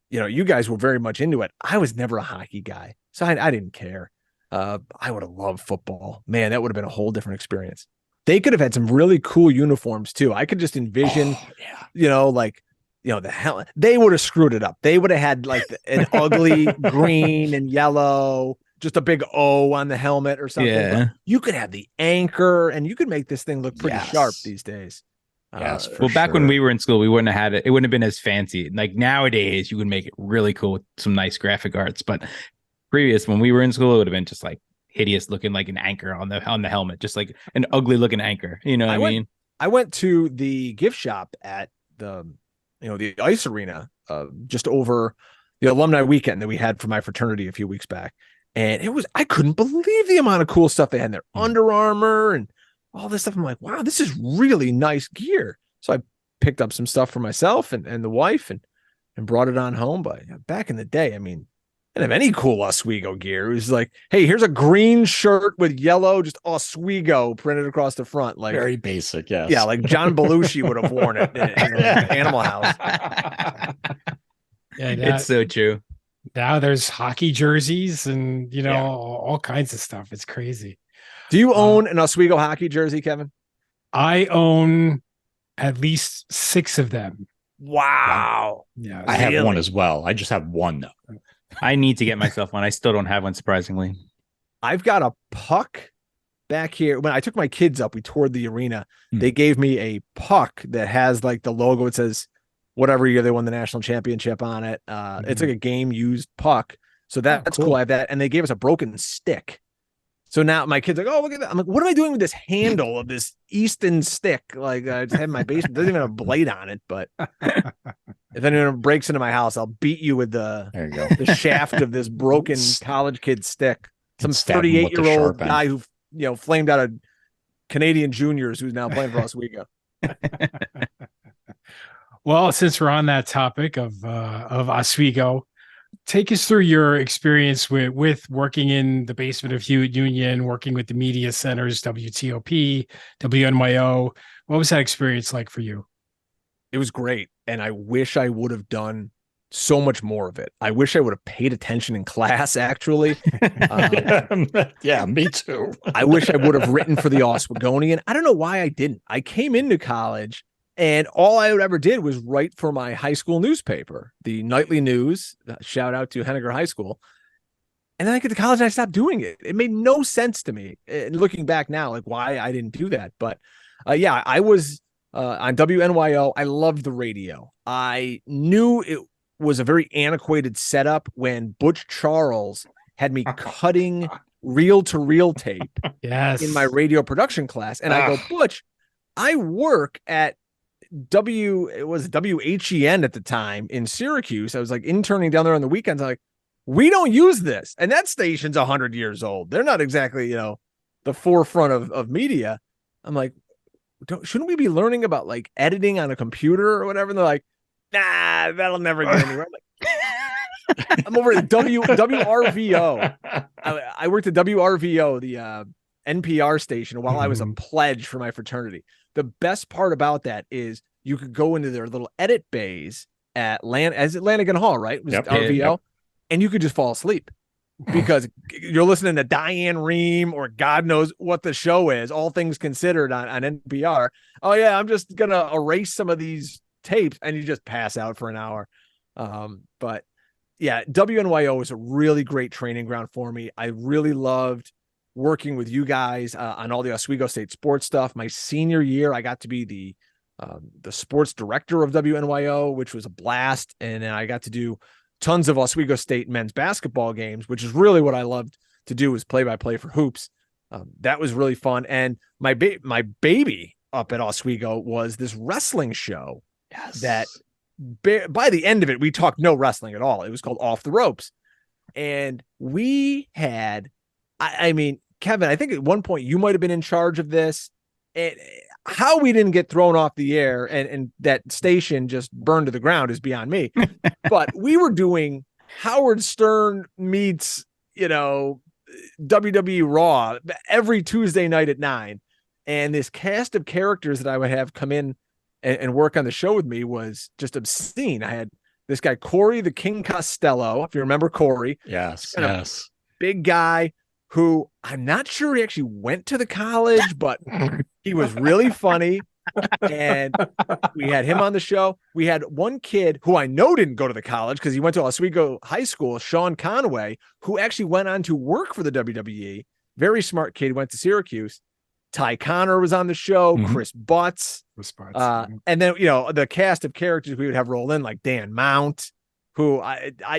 you guys were very much into it. I was never a hockey guy, so I didn't care. I would have loved football. Man, that would have been a whole different experience. They could have had some really cool uniforms too. I could just envision, the hell they would have screwed it up. They would have had like an ugly green and yellow, just a big O on the helmet or something. Yeah. But you could have the anchor and you could make this thing look pretty sharp these days. Yes. Well, back when we were in school, we wouldn't have had it. It wouldn't have been as fancy. Like nowadays, you would make it really cool with some nice graphic arts. But when we were in school, it would have been just like hideous looking, like an anchor on the helmet, just like an ugly looking anchor. You know what I mean? I went to the gift shop at the ice arena just over the alumni weekend that we had for my fraternity a few weeks back. And I couldn't believe the amount of cool stuff they had in there. Under Armour and all this stuff. I'm like, wow, this is really nice gear. So I picked up some stuff for myself and the wife and brought it on home. But back in the day, I mean, I didn't have any cool Oswego gear. It was like, hey, here's a green shirt with yellow, just Oswego printed across the front. Like very basic, yes. Yeah, like John Belushi would have worn it in Animal House. Yeah, it's so true. Now there's hockey jerseys and all kinds of stuff. It's crazy. Do you own an Oswego hockey jersey, Kevin? I own at least 6 of them. Wow. Yeah, I have one as well. I just have one though. I need to get myself one. I still don't have one, surprisingly. I've got a puck back here. When I took my kids up, we toured the arena. They gave me a puck that has like the logo. It says whatever year they won the national championship on it. It's like a game used puck. So that's cool. I have that. And they gave us a broken stick. So now my kids are like, oh, look at that. I'm like, what am I doing with this handle of this Easton stick? Like I just have in my basement. It doesn't even have a blade on it, but if anyone breaks into my house, I'll beat you with the shaft of this broken college kid stick. Some 38-year-old guy who flamed out of Canadian juniors who's now playing for Oswego. Well, since we're on that topic of Oswego, take us through your experience with working in the basement of Hewitt Union, working with the media centers, WTOP, WNYO. What was that experience like for you? It was great. And I wish I would have done so much more of it. I wish I would have paid attention in class, actually. Yeah, me too. I wish I would have written for the Oswegonian. I don't know why I didn't. I came into college and all I ever did was write for my high school newspaper, the Nightly News. Shout out to Henniger High School. And then I get to college and I stopped doing it. It made no sense to me. And looking back now, like why I didn't do that. But I was on WNYO. I loved the radio. I knew it was a very antiquated setup when Butch Charles had me cutting reel-to-reel tape in my radio production class. And I go, Butch, I work at it was WHEN at the time in Syracuse. I was like interning down there on the weekends. I'm like, we don't use this. And that station's 100 years old. They're not exactly, the forefront of media. I'm like, shouldn't we be learning about like editing on a computer or whatever? And they're like, nah, that'll never get anywhere. I'm like, I'm over at WRVO. I worked at WRVO, the NPR station, while I was a pledge for my fraternity. The best part about that is you could go into their little edit bays at Lanigan Hall, right? It was RVO, and you could just fall asleep because you're listening to Diane Rehm or God knows what the show is, All Things Considered on NPR. Oh yeah, I'm just gonna erase some of these tapes, and you just pass out for an hour. But yeah, WNYO was a really great training ground for me. I really loved working with you guys on all the Oswego State sports stuff. My senior year, I got to be the sports director of WNYO, which was a blast. And then I got to do tons of Oswego State men's basketball games, which is really what I loved to do, was play-by-play for hoops. That was really fun. And my baby up at Oswego was this wrestling show that by the end of it, we talked no wrestling at all. It was called Off the Ropes. And we had, I mean, Kevin, I think at one point you might have been in charge of this. And how we didn't get thrown off the air and that station just burned to the ground is beyond me. But we were doing Howard Stern meets, WWE Raw every Tuesday night at 9. And this cast of characters that I would have come in and work on the show with me was just obscene. I had this guy, Corey the King Costello, if you remember Corey. Yes. Big guy who I'm not sure he actually went to the college, but he was really funny. And we had him on the show. We had one kid who I know didn't go to the college because he went to Oswego High School, Sean Conway, who actually went on to work for the WWE. Very smart kid, went to Syracuse. Ty Connor was on the show, Chris Butts. And then, the cast of characters we would have roll in, like Dan Mount, who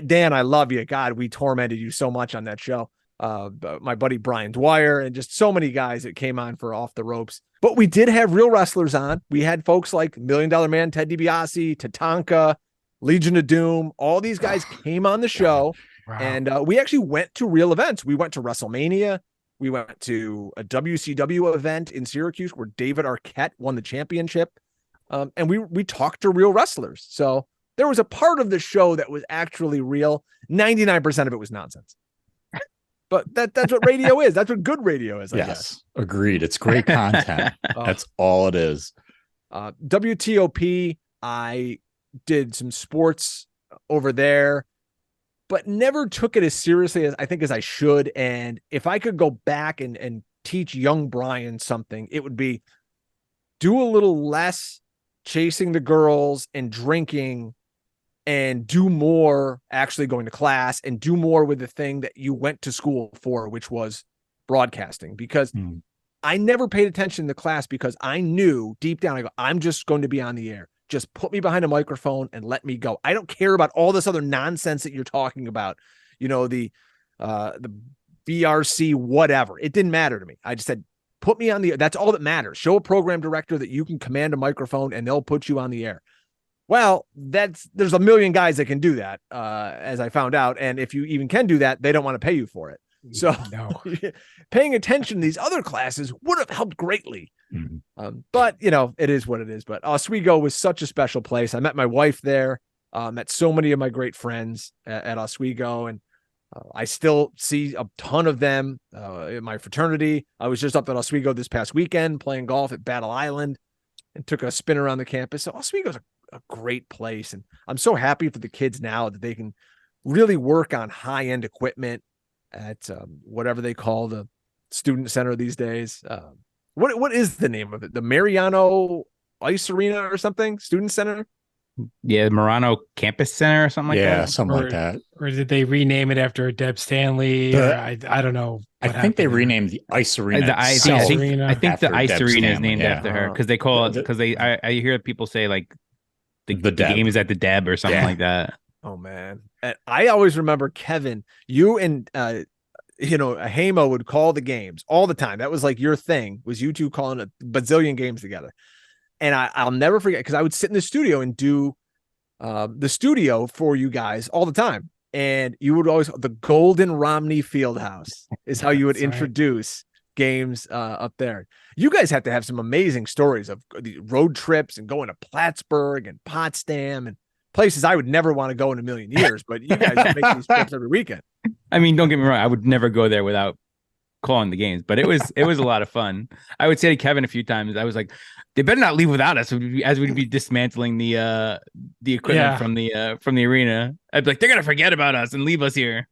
Dan, I love you. God, we tormented you so much on that show. My buddy Brian Dwyer, and just so many guys that came on for Off the Ropes. But we did have real wrestlers on. We had folks like $1 Million Man, Ted DiBiase, Tatanka, Legion of Doom. All these guys came on the show. Wow. And we actually went to real events. We went to WrestleMania. We went to a WCW event in Syracuse where David Arquette won the championship. And we talked to real wrestlers. So there was a part of the show that was actually real. 99% of it was nonsense. But that's what radio is. That's what good radio is, I guess. Agreed. It's great content. That's all it is. WTOP, I did some sports over there, but never took it as seriously as I should. And if I could go back and teach young Brian something, it would be do a little less chasing the girls and drinking, and do more actually going to class, and do more with the thing that you went to school for, which was broadcasting. Because I never paid attention to class because I knew deep down, I'm just going to be on the air. Just put me behind a microphone and let me go. I don't care about all this other nonsense that you're talking about. The BRC, whatever. It didn't matter to me. I just said, put me on the air. That's all that matters. Show a program director that you can command a microphone and they'll put you on the air. Well, there's a million guys that can do that, as I found out. And if you even can do that, they don't want to pay you for it. So paying attention to these other classes would have helped greatly. But, it is what it is. But Oswego was such a special place. I met my wife there, met so many of my great friends at Oswego. And I still see a ton of them in my fraternity. I was just up at Oswego this past weekend playing golf at Battle Island and took a spin around the campus. So Oswego's a great place. And I'm so happy for the kids now that they can really work on high-end equipment at whatever they call the student center these days. What is the name of it? The Mariano Ice Arena or something? Student Center? Yeah, Marano Campus Center or something like that. Yeah, something like that. Or did they rename it after Deb Stanley? I don't know. I think they renamed the Ice Arena. I think the Ice Arena is named after her because they call it, because I hear people say like the game is at the Deb or something like that. Oh man. And I always remember, Kevin, you and Hamo would call the games all the time. That was like your thing, was you two calling a bazillion games together. And I'll never forget, because I would sit in the studio and do the studio for you guys all the time. And you would always, the Golden Romney Fieldhouse is how you would introduce games up there. You guys have to have some amazing stories of the road trips and going to Plattsburgh and Potsdam and places I would never want to go in a million years, but you guys make these trips every weekend. I mean, don't get me wrong, I would never go there without calling the games, but it was a lot of fun. I would say to Kevin a few times, I was like, they better not leave without us as we'd be dismantling the equipment from the arena. I'd be like, they're gonna forget about us and leave us here.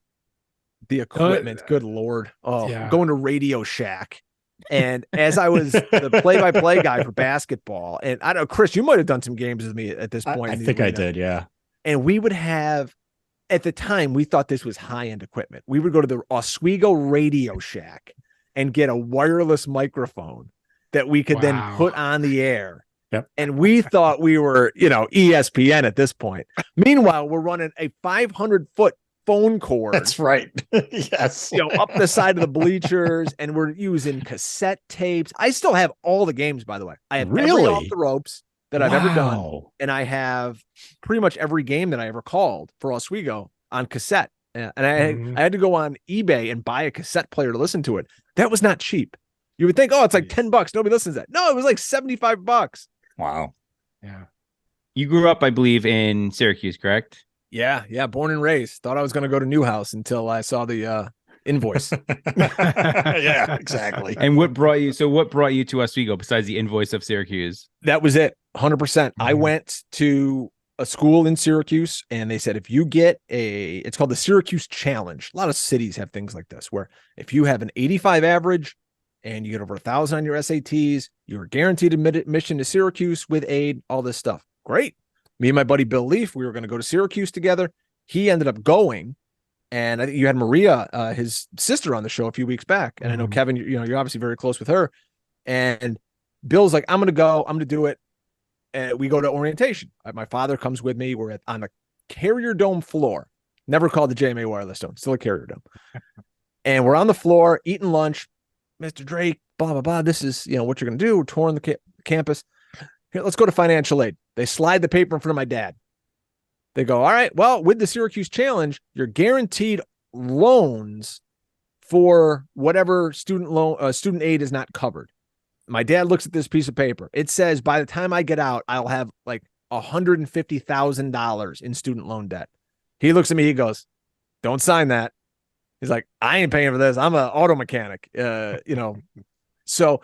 The equipment, good Lord. Going to Radio Shack. And as I was the play-by-play guy for basketball, and I don't know, Chris, you might have done some games with me at this point. I think I did, yeah. And we would have, at the time, we thought this was high-end equipment. We would go to the Oswego Radio Shack and get a wireless microphone that we could then put on the air. Yep. And we thought we were, ESPN at this point. Meanwhile, we're running a 500-foot phone cord. That's right. Yes. Up the side of the bleachers, and we're using cassette tapes. I still have all the games, by the way. I have every Off the Ropes that I've ever done. And I have pretty much every game that I ever called for Oswego on cassette. And I had to go on eBay and buy a cassette player to listen to it. That was not cheap. You would think, it's like $10. Nobody listens to that. No, it was like $75. Wow. Yeah. You grew up, I believe, in Syracuse, correct? Yeah. Born and raised. Thought I was going to go to Newhouse until I saw the invoice. Yeah, exactly. And what brought you to Oswego besides the invoice of Syracuse? That was it. 100%. I went to a school in Syracuse, and they said, if you get it's called the Syracuse Challenge. A lot of cities have things like this, where if you have an 85 average and you get over 1,000 on your SATs, you're guaranteed admission to Syracuse with aid, all this stuff. Great. Me and my buddy Bill Leaf, we were going to go to Syracuse together. He ended up going, and I think you had Maria, his sister, on the show a few weeks back. And I know, Kevin, you're obviously very close with her. And Bill's like, I'm going to go. I'm going to do it. And we go to orientation. My father comes with me. We're on the Carrier Dome floor. Never called the JMA Wireless Dome. Still a Carrier Dome. And we're on the floor eating lunch. Mr. Drake, blah, blah, blah. This is, what you're going to do. We're touring the campus. Here, let's go to financial aid. They slide the paper in front of my dad. They go, all right, well, with the Syracuse Challenge, you're guaranteed loans for whatever student aid is not covered. My dad looks at this piece of paper. It says by the time I get out, I'll have like $150,000 in student loan debt. He looks at me. He goes, don't sign that. He's like, I ain't paying for this. I'm an auto mechanic. So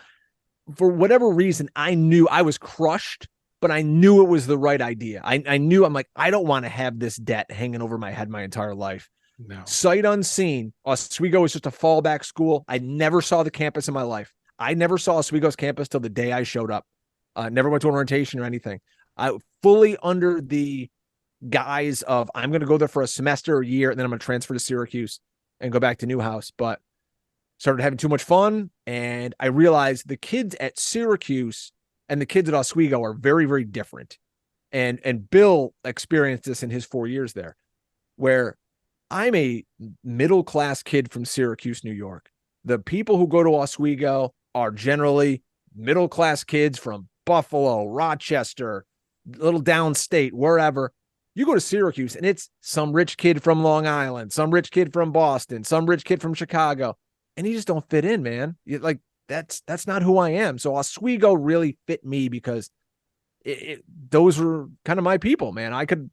for whatever reason, I knew I was crushed, but I knew it was the right idea. I knew, I'm like, I don't want to have this debt hanging over my head my entire life. No. Sight unseen, Oswego was just a fallback school. I never saw the campus in my life. I never saw Oswego's campus till the day I showed up. Never went to an orientation or anything. I fully under the guise of, I'm going to go there for a semester or a year, and then I'm going to transfer to Syracuse and go back to Newhouse. But started having too much fun, and I realized the kids at Syracuse and the kids at Oswego are very, very different. And Bill experienced this in his 4 years there, where I'm a middle-class kid from Syracuse, New York. The people who go to Oswego are generally middle-class kids from Buffalo, Rochester, little downstate, wherever. You go to Syracuse, and it's some rich kid from Long Island, some rich kid from Boston, some rich kid from Chicago, and you just don't fit in, man. That's not who I am. So Oswego really fit me because those were kind of my people, man. I could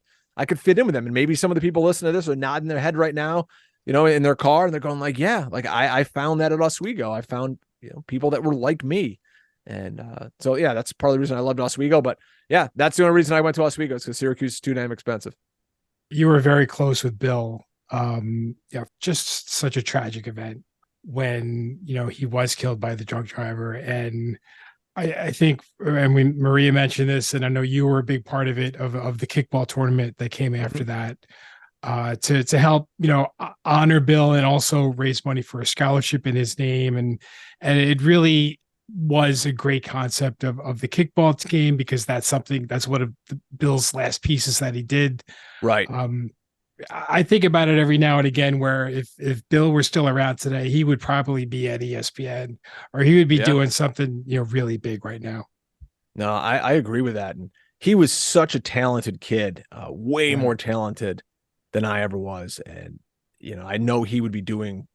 fit in with them, and maybe some of the people listening to this are nodding their head right now, in their car, and they're going like, yeah, like I found that at Oswego. I found, people that were like me. And so, yeah, that's part of the reason I loved Oswego. But yeah, that's the only reason I went to Oswego, is because Syracuse is too damn expensive. You were very close with Bill. Just such a tragic event when, he was killed by the drunk driver. And I think, and Maria mentioned this, and I know you were a big part of it, of the kickball tournament that came after that, to help, honor Bill and also raise money for a scholarship in his name. And it really was a great concept of the kickball game, because that's one of Bill's last pieces that he did. Right. I think about it every now and again where if Bill were still around today, he would probably be at ESPN or he would be doing something, really big right now. No, I agree with that. And he was such a talented kid, way more talented than I ever was. And, I know he would be doing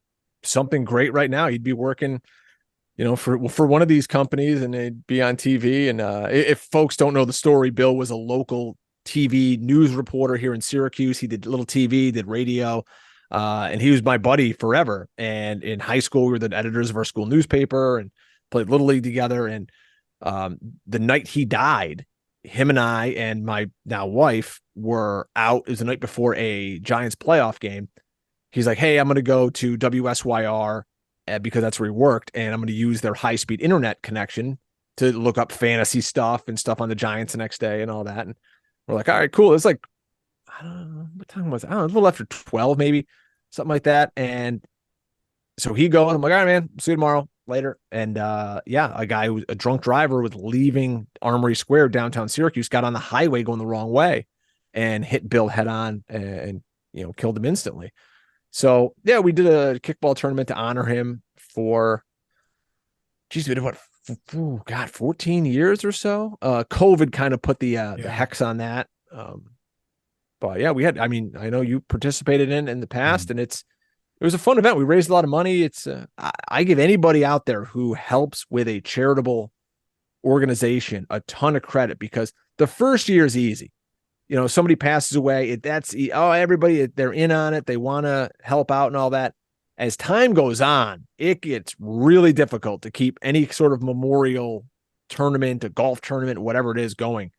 something great right now. He'd be working, for one of these companies and they'd be on TV. And if folks don't know the story, Bill was a local TV news reporter here in Syracuse. He did little TV, did radio, and he was my buddy forever. And in high school, we were the editors of our school newspaper and played Little League together. And the night he died, him and I and my now wife were out. It was the night before a Giants playoff game. He's like, hey, I'm going to go to WSYR because that's where he worked. And I'm going to use their high-speed internet connection to look up fantasy stuff and stuff on the Giants the next day and all that. And we're like, all right, cool. It's like, I don't know, what time was it? I don't know, a little after 12, maybe something like that. And so he goes, I'm like, all right, man, see you tomorrow later. And a guy who was a drunk driver was leaving Armory Square, downtown Syracuse, got on the highway going the wrong way and hit Bill head on and killed him instantly. So yeah, we did a kickball tournament to honor him for, we did what? 14 years or so. COVID kind of put the hex on that. But yeah, we had, I know you participated in the past and it was a fun event. We raised a lot of money. It's I give anybody out there who helps with a charitable organization a ton of credit because the first year is easy. Somebody passes away. Everybody, they're in on it. They want to help out and all that. As time goes on, it gets really difficult to keep any sort of memorial tournament, a golf tournament, whatever it is going.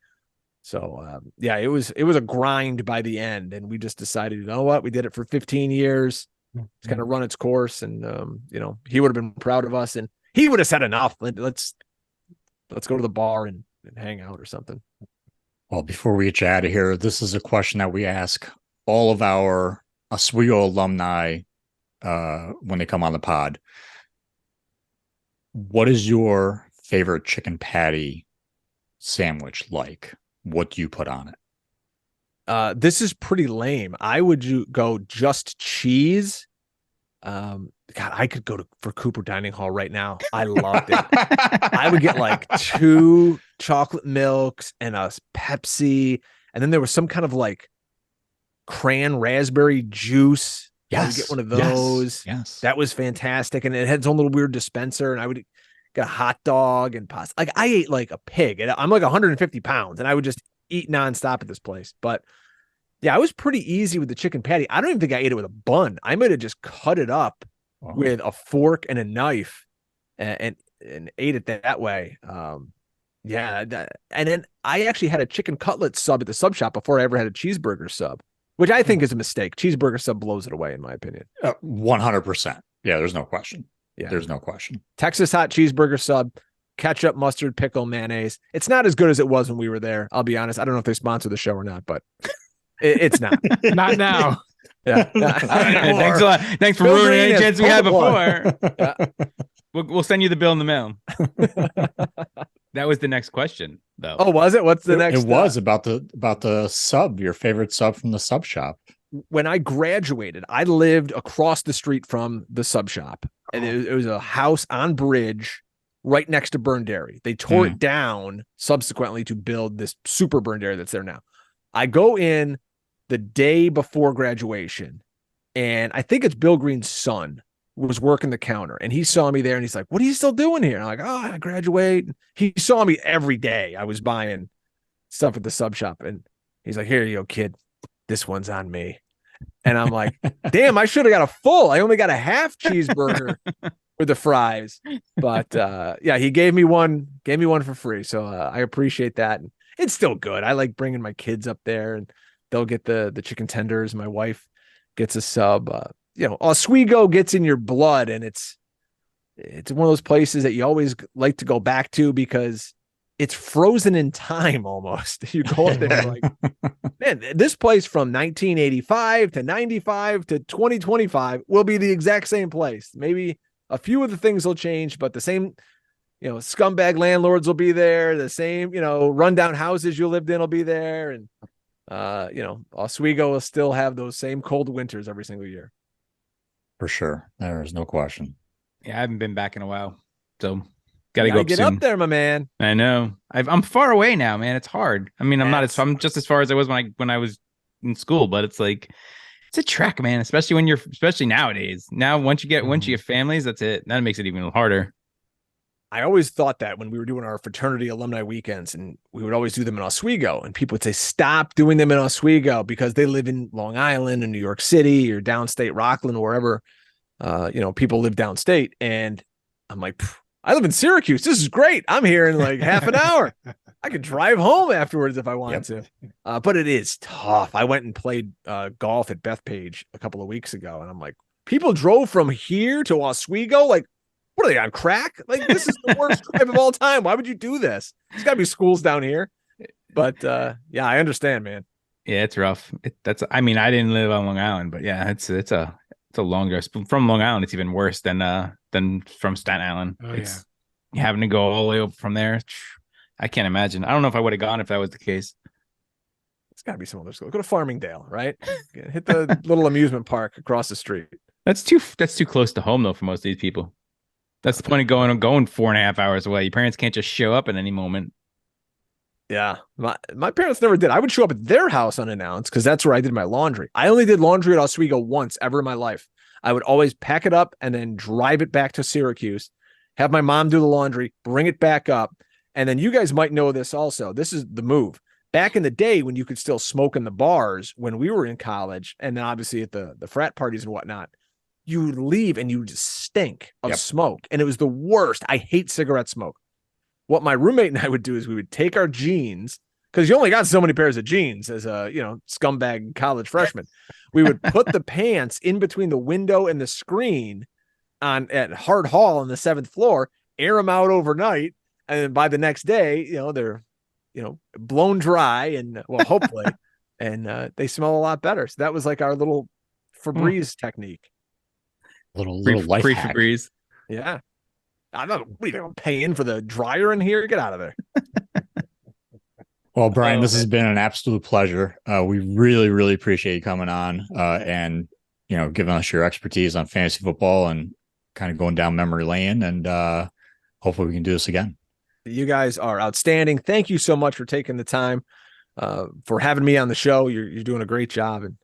So, it was a grind by the end. And we just decided, you know what? We did it for 15 years. It's kind of run its course. And, he would have been proud of us and he would have said enough. Let's go to the bar and hang out or something. Well, before we get you out of here, this is a question that we ask all of our Oswego alumni when they come on the pod. What is your favorite chicken patty sandwich like? What do you put on it? This is pretty lame. I would go just cheese. God, I could go for Cooper Dining Hall right now. I loved it. I would get like 2 chocolate milks and a Pepsi. And then there was some kind of like cran raspberry juice. Yes. I would get one of those. Yes. That was fantastic. And it had its own little weird dispenser. And I would get a hot dog and pasta. Like I ate like a pig. And I'm like 150 pounds and I would just eat nonstop at this place. But yeah, I was pretty easy with the chicken patty. I don't even think I ate it with a bun. I might have just cut it up with a fork and a knife and ate it that way. And then I actually had a chicken cutlet sub at the sub shop before I ever had a cheeseburger sub, which I think is a mistake. Cheeseburger sub blows it away, in my opinion. 100%. Yeah, there's no question. Yeah, there's no question. Texas hot cheeseburger sub, ketchup, mustard, pickle, mayonnaise. It's not as good as it was when we were there. I'll be honest. I don't know if they sponsor the show or not, but it's not. Not now. Yeah. Thanks a lot. Thanks for ruining any chance we had before. We'll send you the bill in the mail. That was the next question, though. Oh, was it? What's the next? It was about the sub, your favorite sub from the sub shop. When I graduated, I lived across the street from the sub shop. And it was a house on Bridge right next to Burn Dairy. They tore it down subsequently to build this super Burn Dairy that's there now. I go in the day before graduation, and I think it's Bill Green's son was working the counter, and he saw me there, and he's like, "What are you still doing here?" And I'm like, "Oh, I graduate." He saw me every day. I was buying stuff at the sub shop, and he's like, "Here you go, kid. This one's on me." And I'm like, "Damn, I should have got a full. I only got a half cheeseburger with the fries." But he gave me one for free, so I appreciate that. And it's still good. I like bringing my kids up there, and they'll get the chicken tenders. My wife gets a sub. Oswego gets in your blood, and it's one of those places that you always like to go back to because it's frozen in time almost. You go up there like, man, this place from 1985 to 95 to 2025 will be the exact same place. Maybe a few of the things will change, but the same, scumbag landlords will be there. The same, rundown houses you lived in will be there. And Oswego will still have those same cold winters every single year. For sure. There's no question. Yeah, I haven't been back in a while, so gotta go up get soon. up there, my man. I know. I'm far away now, man. It's hard. I mean, I'm just as far as I was when I was in school, but it's like it's a trek, man. Especially nowadays. Now, once you get families, that's it. That makes it even harder. I always thought that when we were doing our fraternity alumni weekends, and we would always do them in Oswego, and people would say, stop doing them in Oswego because they live in Long Island and New York City or downstate Rockland, wherever, people live downstate. And I'm like, I live in Syracuse. This is great. I'm here in like half an hour. I could drive home afterwards if I wanted to. But it is tough. I went and played golf at Bethpage a couple of weeks ago, and I'm like, people drove from here to Oswego, like, what are they on crack? Like, this is the worst drive of all time. Why would you do this? There's got to be schools down here. But I understand, man. Yeah, it's rough. I didn't live on Long Island, but yeah, it's a longer from Long Island. It's even worse than from Staten Island. Oh, it's having to go all the way up from there. I can't imagine. I don't know if I would have gone if that was the case. It's got to be some other school. Go to Farmingdale, right? Hit the little amusement park across the street. That's too close to home though for most of these people. That's the point of going 4.5 hours away. Your parents can't just show up at any moment. Yeah, my parents never did. I would show up at their house unannounced because that's where I did my laundry. I only did laundry at Oswego once ever in my life. I would always pack it up and then drive it back to Syracuse, have my mom do the laundry, bring it back up. And then you guys might know this also. This is the move. Back in the day when you could still smoke in the bars when we were in college, and then obviously at the frat parties and whatnot, you would leave and you would just stink of smoke. And it was the worst. I hate cigarette smoke. What my roommate and I would do is we would take our jeans, because you only got so many pairs of jeans as a, scumbag college freshman. We would put the pants in between the window and the screen at Hart Hall on the 7th floor, air them out overnight. And then by the next day, they're, blown dry and hopefully, and they smell a lot better. So that was like our little Febreze technique. Little life hack. Febreze. Yeah. I'm not paying for the dryer in here. Get out of there. Well, Brian, this has been an absolute pleasure. We really, really appreciate you coming on and, giving us your expertise on fantasy football and kind of going down memory lane. And hopefully we can do this again. You guys are outstanding. Thank you so much for taking the time for having me on the show. You're doing a great job, and,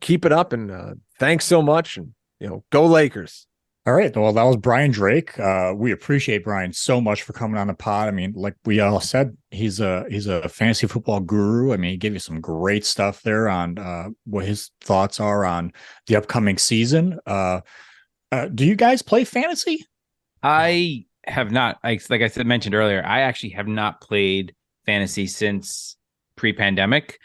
keep it up. And thanks so much. And, go Lakers. All right. Well, that was Brian Drake. We appreciate Brian so much for coming on the pod. I mean, like we all said, he's a fantasy football guru. I mean, he gave you some great stuff there on what his thoughts are on the upcoming season. Do you guys play fantasy? I have not. Like I said, mentioned earlier, I actually have not played fantasy since pre-pandemic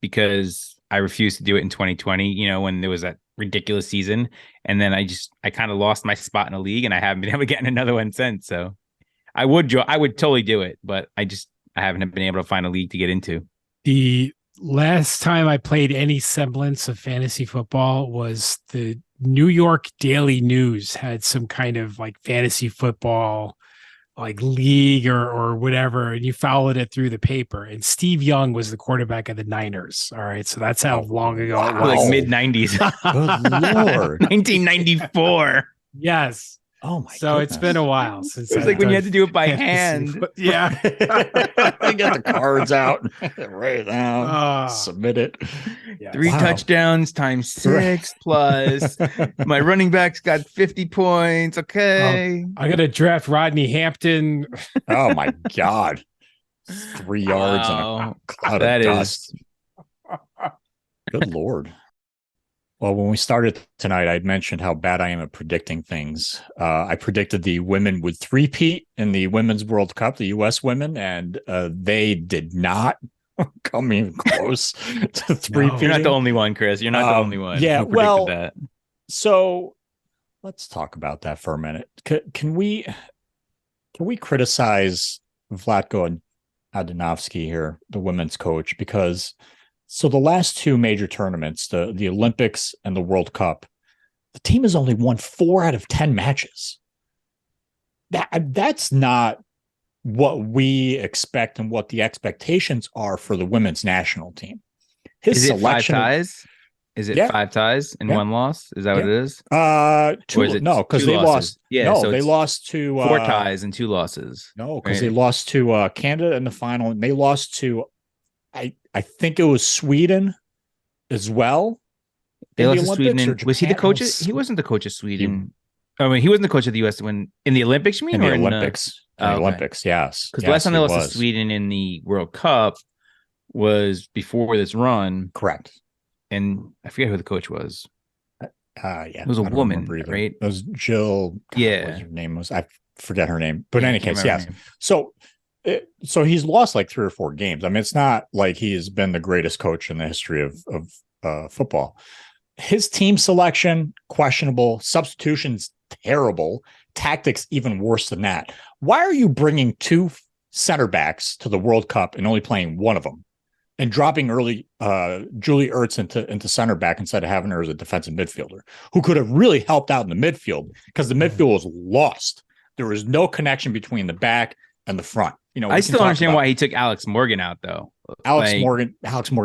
because I refused to do it in 2020, when there was that ridiculous season. And then I kind of lost my spot in a league, and I haven't been able to get in another one since. So I would totally do it, but I haven't been able to find a league to get into. The last time I played any semblance of fantasy football was the New York Daily News had some kind of like fantasy football like league or whatever, and you followed it through the paper. And Steve Young was the quarterback of the Niners. All right, so that's how long ago it was. Like mid-90s. Good Lord. 1994. Yes. Oh my! So goodness. It's been a while since it was like when you had to do it by hand. Yeah. They got the cards out, write it down, submit it. Yeah. 3 touchdowns times 6 plus. My running back's got 50 points. Okay. I'm gonna draft Rodney Hampton. Oh my God! 3 yards and a cloud of dust. Good Lord. Well, when we started tonight, I'd mentioned how bad I am at predicting things. I predicted the women would three-peat in the Women's World Cup, the U.S. women, and they did not come even close to three-peating. You're not the only one, Chris. You're not the only one. Yeah, who well, that. So let's talk about that for a minute. Can we criticize Vlatko Adanovsky here, the women's coach, because so the last 2 major tournaments, the Olympics and the World Cup, the team has only won 4 out of 10 matches. That's not what we expect and what the expectations are for the women's national team. His Is it selection 5 ties? Is it Yeah. 5 ties and Yeah. 1 loss? Is that what it is? Two, Or is it no, because 2 they losses? lost. Yeah, No, so they it's lost to 4 ties and 2 losses. No, because right? they lost to Canada in the final, and they lost to I think it was Sweden as well. They in lost the to Sweden. Olympics, or Was he the Japan? coach? It was He wasn't the coach of Sweden. I mean, he wasn't the coach of the U.S. when in the Olympics. You mean in the or Olympics? In the okay. Olympics, yes. Because yes, the last time they he lost was. to Sweden in the World Cup was before this run, Correct. and I forget who the coach was. Yeah, It was a I don't woman, remember either. right? It was Jill. God, Yeah. what her name was. I forget her name. But in Yeah, any I can't case, remember yes. her name. So he's lost like 3 or 4 games. I mean, it's not like he has been the greatest coach in the history of football. His team selection, questionable. Substitutions, terrible. Tactics, even worse than that. Why are you bringing 2 center backs to the World Cup and only playing one of them, and dropping early Julie Ertz into center back instead of having her as a defensive midfielder, who could have really helped out in the midfield, because the midfield was lost. There was no connection between the back and the front. You know, I still understand why he took Alex Morgan out, though. Alex Morgan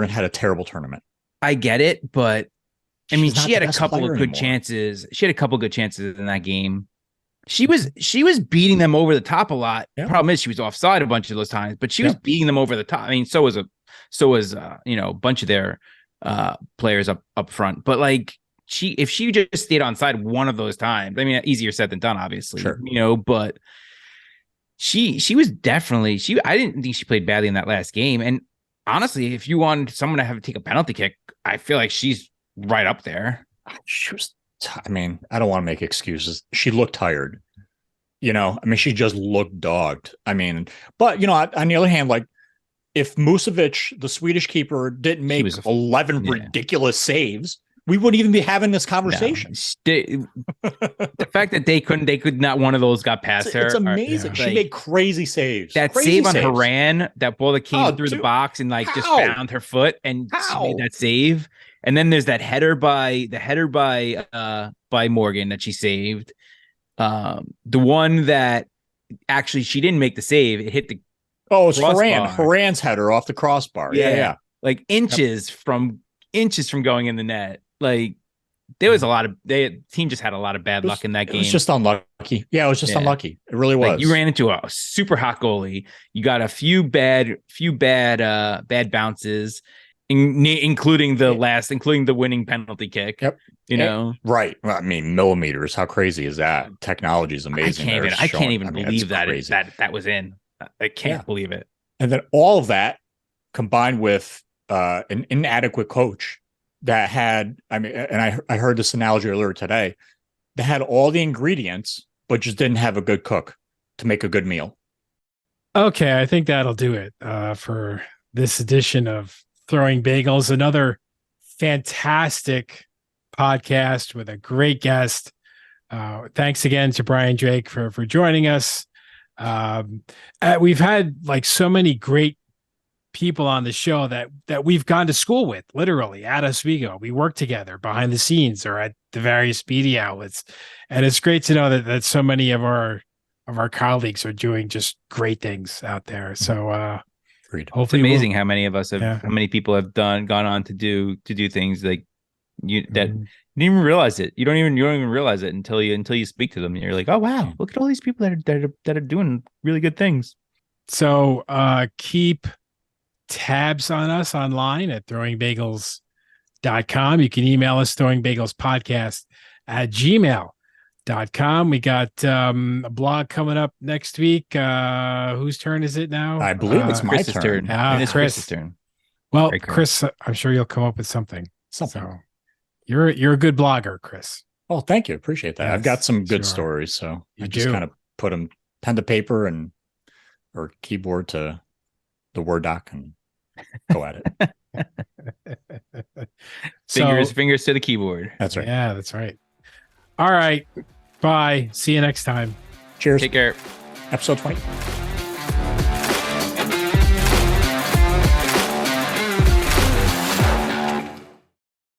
had a terrible tournament. I get it, but I mean, She's not she had the a best couple player of good anymore. chances. She had a couple of good chances in that game. She was beating them over the top a lot. Yeah. Problem is, she was offside a bunch of those times, but she was beating them over the top. I mean, so was a bunch of their players up front. But like if she just stayed on side one of those times, I mean, easier said than done, obviously. Sure. But she was definitely I didn't think she played badly in that last game. And honestly, if you wanted someone to have to take a penalty kick, I feel like she's right up there. She was. I mean, I don't want to make excuses. She looked tired. You know, I mean, she just looked dogged. I mean, but, you know, on the other hand, like, if Musovic, the Swedish keeper, didn't make 11 ridiculous saves, we wouldn't even be having this conversation. No. The fact that they could not, one of those got past her. It's amazing. She made crazy saves. That crazy save on Haran, that ball that came through the box and just found her foot, and she made that save. And then there's that header by Morgan that she saved. The one that actually she didn't make the save. It hit the it's Haran's header off the crossbar. Yeah. Like inches from going in the net. Like there was the team just had a lot of bad luck in that game. It was just unlucky. Yeah, it was just unlucky. It really was. Like you ran into a super hot goalie. You got a few bad bounces, including the winning penalty kick. Yep. You know, right. I mean, millimeters. How crazy is that? Technology is amazing. I can't even believe that was in. I can't believe it. And then all of that combined with an inadequate coach that had, I mean, and I heard this analogy earlier today, that had all the ingredients, but just didn't have a good cook to make a good meal. Okay, I think that'll do it for this edition of Throwing Bagels. Another fantastic podcast with a great guest. Thanks again to Brian Drake for joining us. We've had like so many great people on the show that we've gone to school with, literally at Oswego. We work together behind the scenes or at the various media outlets, and it's great to know that so many of our colleagues are doing just great things out there. So hopefully it's amazing how many of us have how many people have gone on to do things like you that you didn't even realize it. You don't even realize it until you speak to them. And you're like, oh wow, look at all these people that are doing really good things. So keep tabs on us online at throwingbagels.com. You can email us throwingbagelspodcast@gmail.com. We got a blog coming up next week. Whose turn is it now? I believe it's my Chris's turn. It's Chris's turn. Well, Chris, I'm sure you'll come up with something. So you're a good blogger, Chris. Oh, thank you. Appreciate that. Yes, I've got some good stories. So I just kind of put them pen to paper or keyboard to the Word doc and go at it. Fingers to the keyboard. That's right. Yeah, that's right. All right. Bye. See you next time. Cheers. Take care. Episode 20.